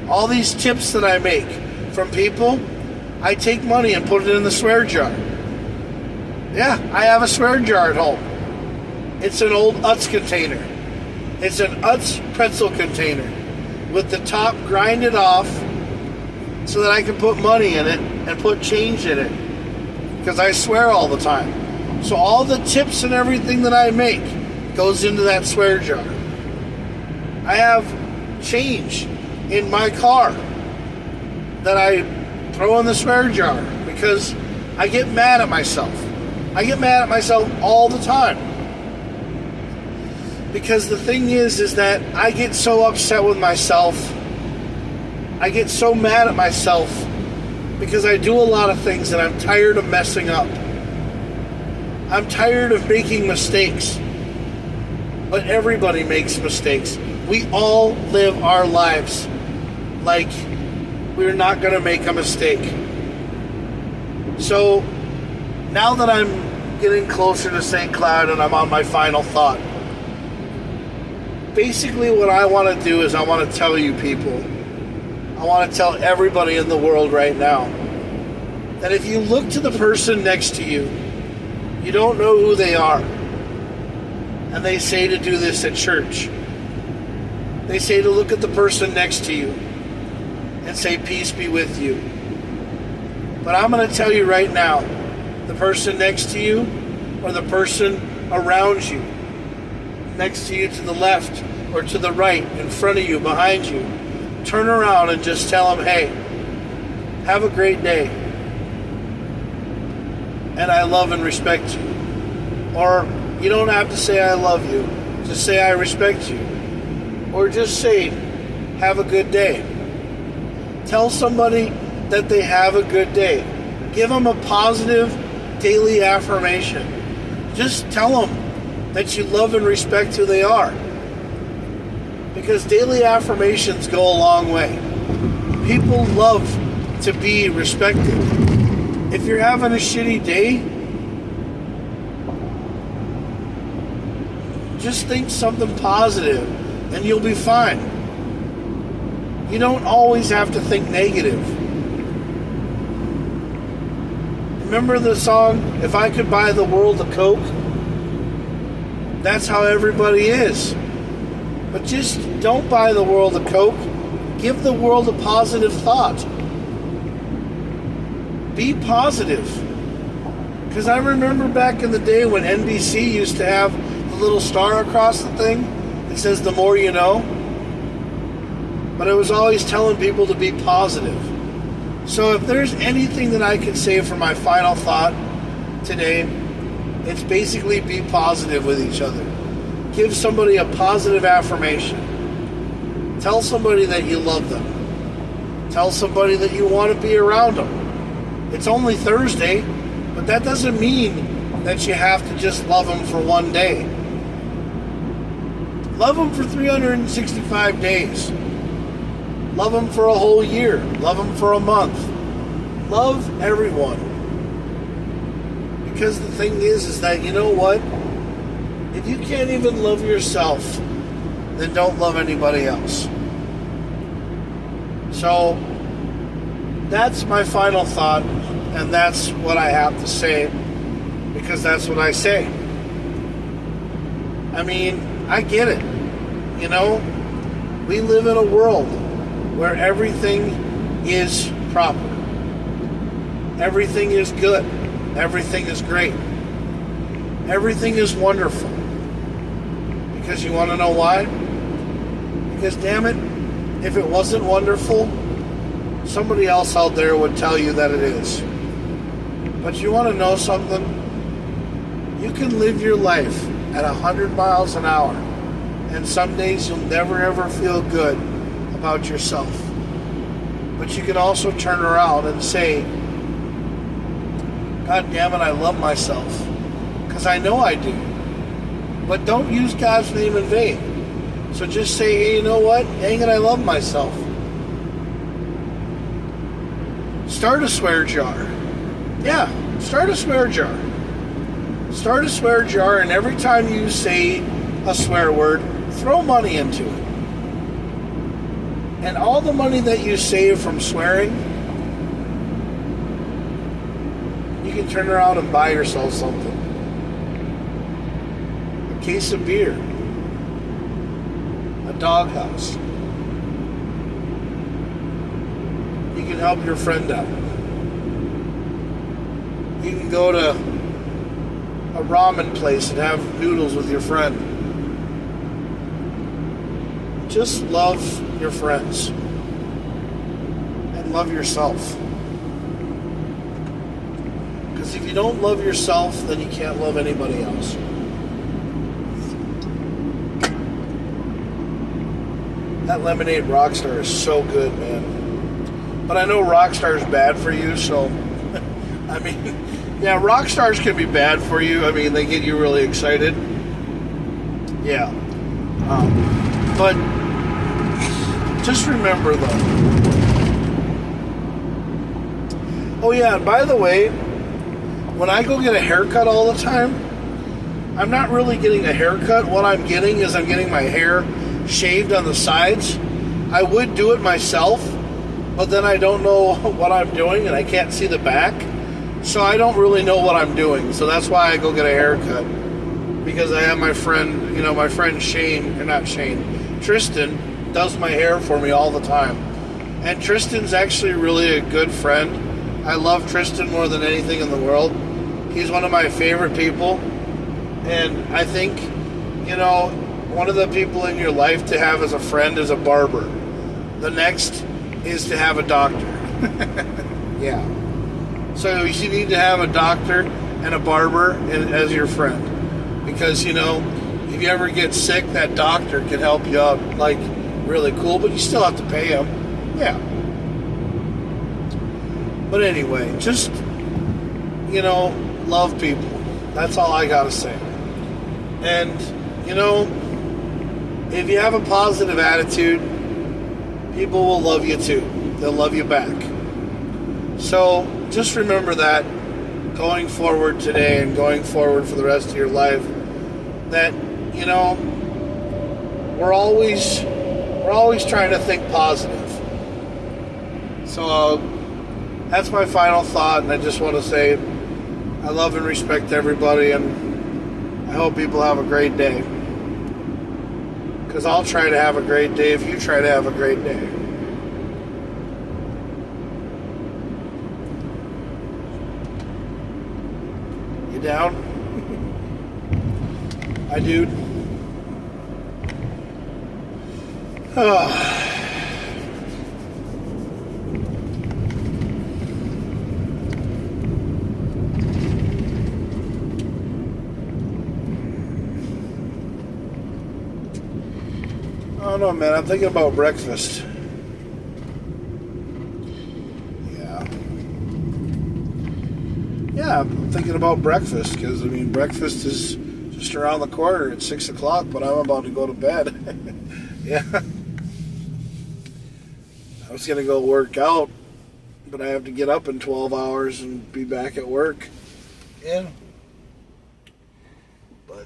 All these tips that I make from people, I take money and put it in the swear jar. Yeah, I have a swear jar at home. It's an old Utz container. It's an Utz pretzel container with the top grinded off so that I can put money in it and put change in it because I swear all the time. So all the tips and everything that I make goes into that swear jar. I have change in my car that I throw in the swear jar because I get mad at myself. I get mad at myself all the time. Because the thing is that I get so upset with myself. I get so mad at myself because I do a lot of things and I'm tired of messing up. I'm tired of making mistakes. But everybody makes mistakes. We all live our lives like we're not going to make a mistake. So now that I'm getting closer to St. Cloud and I'm on my final thought, basically what I want to do is I want to tell you people, I want to tell everybody in the world right now, that if you look to the person next to you, you don't know who they are. And they say to do this at church. They say to look at the person next to you and say, peace be with you. But I'm going to tell you right now, the person next to you or the person around you, next to you to the left or to the right, in front of you, behind you, turn around and just tell them, hey, have a great day. And I love and respect you. Or you don't have to say I love you. Just say I respect you. Or just say, have a good day. Tell somebody that they have a good day. Give them a positive daily affirmation. Just tell them that you love and respect who they are. Because daily affirmations go a long way. People love to be respected. If you're having a shitty day, just think something positive and you'll be fine. You don't always have to think negative. Remember the song, If I Could Buy the World a Coke? That's how everybody is. But just don't buy the world a Coke. Give the world a positive thought. Be positive. Because I remember back in the day when NBC used to have the little star across the thing that says the more you know. But I was always telling people to be positive. So if there's anything that I can say for my final thought today, it's basically be positive with each other. Give somebody a positive affirmation. Tell somebody that you love them. Tell somebody that you want to be around them. It's only Thursday, but that doesn't mean that you have to just love them for one day. Love them for 365 days. Love them for a whole year. Love them for a month. Love everyone. Because the thing is that, you know what? If you can't even love yourself, then don't love anybody else. So, that's my final thought, and that's what I have to say, because that's what I say. I mean, I get it. You know, We live in a world where everything is proper. Everything is good. Everything is great. Everything is wonderful. Because you want to know why? Because damn it, if it wasn't wonderful, somebody else out there would tell you that it is. But you want to know something? You can live your life at 100 miles an hour, and some days you'll never ever feel good about yourself. But you can also turn around and say, God damn it, I love myself. Because I know I do. But don't use God's name in vain. So just say, hey, you know what? Dang it, I love myself. Start a swear jar. Yeah, start a swear jar. Start a swear jar, and every time you say a swear word, throw money into it. And all the money that you save from swearing, you can turn around and buy yourself something. A case of beer. A doghouse. You can help your friend out. You can go to a ramen place and have noodles with your friend. Just love your friends. And love yourself. Because if you don't love yourself, then you can't love anybody else. That Lemonade Rockstar is so good, man. But I know Rockstar is bad for you, so... I mean, yeah, Rockstars can be bad for you. I mean, they get you really excited. Yeah. But just remember, though. Oh, yeah, and by the way, when I go get a haircut all the time, I'm not really getting a haircut. What I'm getting is I'm getting my hair shaved on the sides. I would do it myself, but then I don't know what I'm doing, and I can't see the back. So I don't really know what I'm doing. So that's why I go get a haircut. Because I have my friend, my friend Tristan does my hair for me all the time. And Tristan's actually really a good friend. I love Tristan more than anything in the world. He's one of my favorite people. And I think, one of the people in your life to have as a friend is a barber. The next is to have a doctor. Yeah. So you need to have a doctor and a barber as your friend. Because, if you ever get sick, that doctor can help you out, like, really cool, but you still have to pay him. Yeah. But anyway, just, love people. That's all I gotta say. And, if you have a positive attitude, people will love you too. They'll love you back. So, just remember that going forward today and going forward for the rest of your life, that, we're always trying to think positive. So, that's my final thought, and I just want to say I love and respect everybody, and I hope people have a great day. Because I'll try to have a great day if you try to have a great day. You down? Hi, dude. Oh. I don't know, man. I'm thinking about breakfast. Yeah, I'm thinking about breakfast because, breakfast is just around the corner at 6 o'clock, but I'm about to go to bed. Yeah. I was going to go work out, but I have to get up in 12 hours and be back at work. Yeah. But,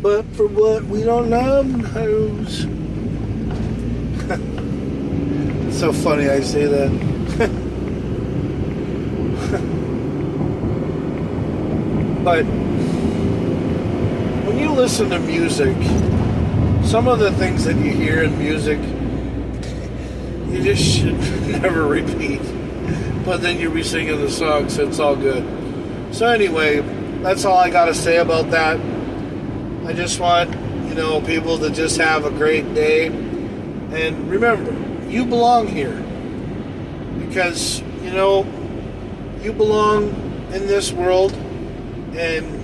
but for what we don't know knows. It's so funny I say that. But when you listen to music, some of the things that you hear in music, you just should never repeat. But then you'll be singing the song, so it's all good. So anyway, that's all I got to say about that. I just want, people to just have a great day. And remember, you belong here. Because, you belong in this world. And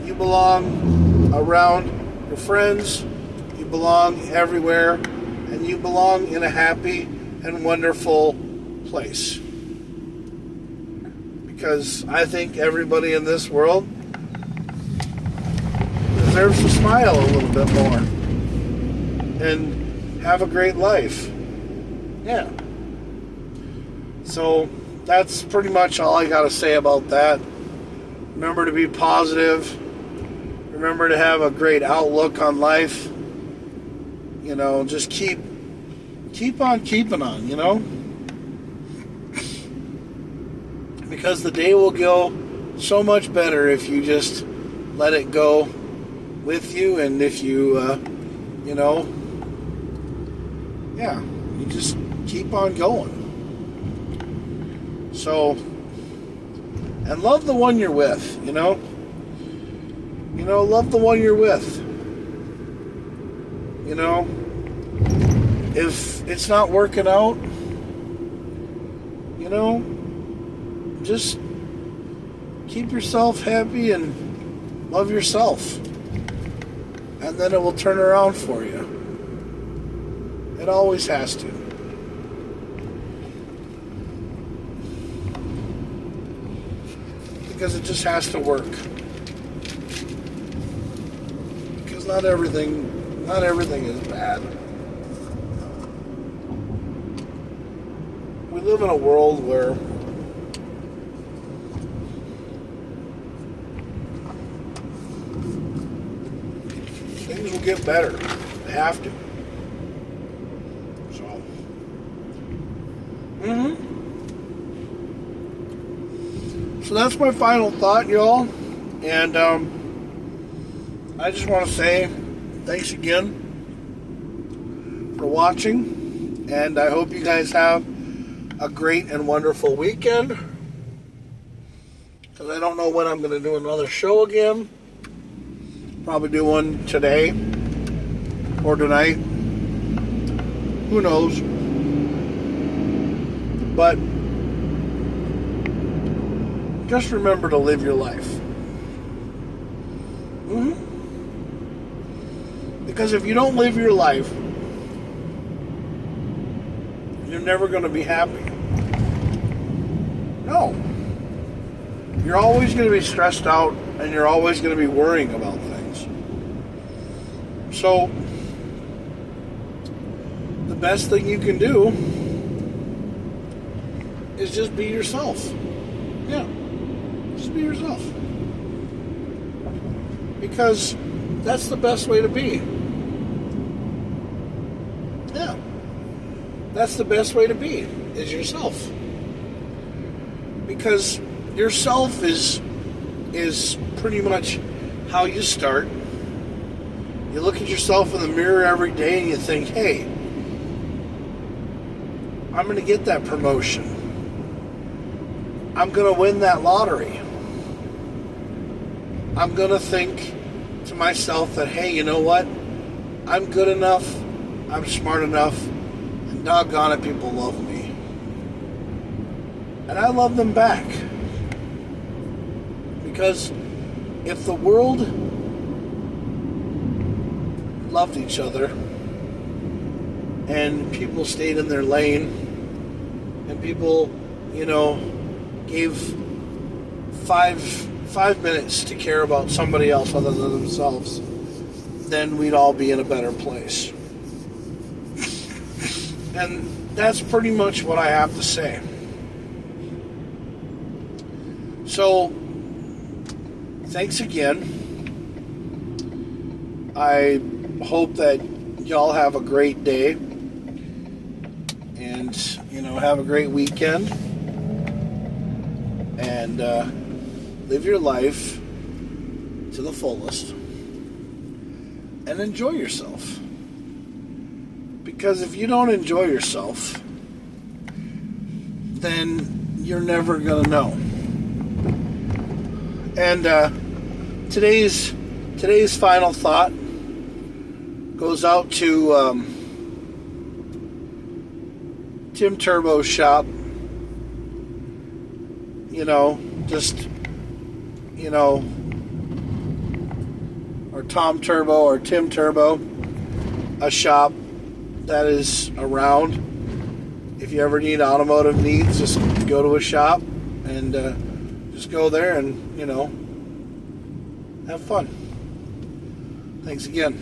you belong around your friends. You belong everywhere. And you belong in a happy and wonderful place. Because I think everybody in this world deserves to smile a little bit more and have a great life. Yeah. So that's pretty much all I got to say about that. Remember to be positive. Remember to have a great outlook on life. Just keep on keeping on, Because the day will go so much better if you just let it go with you, and if you, you just keep on going. So, and love the one you're with, love the one you're with. If it's not working out, just keep yourself happy and love yourself. And then it will turn around for you. It always has to. Because it just has to work. Because not everything is bad. We live in a world where things will get better. They have to. So. So that's my final thought, y'all. And I just want to say thanks again for watching. And I hope you guys have a great and wonderful weekend. Because I don't know when I'm going to do another show again. Probably do one today or tonight. Who knows? But just remember to live your life. Because if you don't live your life, you're never going to be happy. No. You're always going to be stressed out, and you're always going to be worrying about things. So, the best thing you can do is just be yourself. Yeah. Just be yourself. Because that's the best way to be. Yeah. That's the best way to be, is yourself. Because yourself is pretty much how you start. You look at yourself in the mirror every day and you think, hey, I'm going to get that promotion. I'm going to win that lottery. I'm going to think to myself that, hey, you know what? I'm good enough. I'm smart enough. And doggone it, people love me. And I love them back. Because if the world loved each other and people stayed in their lane and people, gave 5 minutes to care about somebody else other than themselves, then we'd all be in a better place. And that's pretty much what I have to say. So, thanks again. I hope that y'all have a great day and, have a great weekend and live your life to the fullest. and enjoy yourself. Because if you don't enjoy yourself, then you're never going to know. And today's final thought goes out to Tim Turbo's shop. Or Tom Turbo or Tim Turbo, a shop that is around. If you ever need automotive needs, just go to a shop and just go there and, have fun. Thanks again.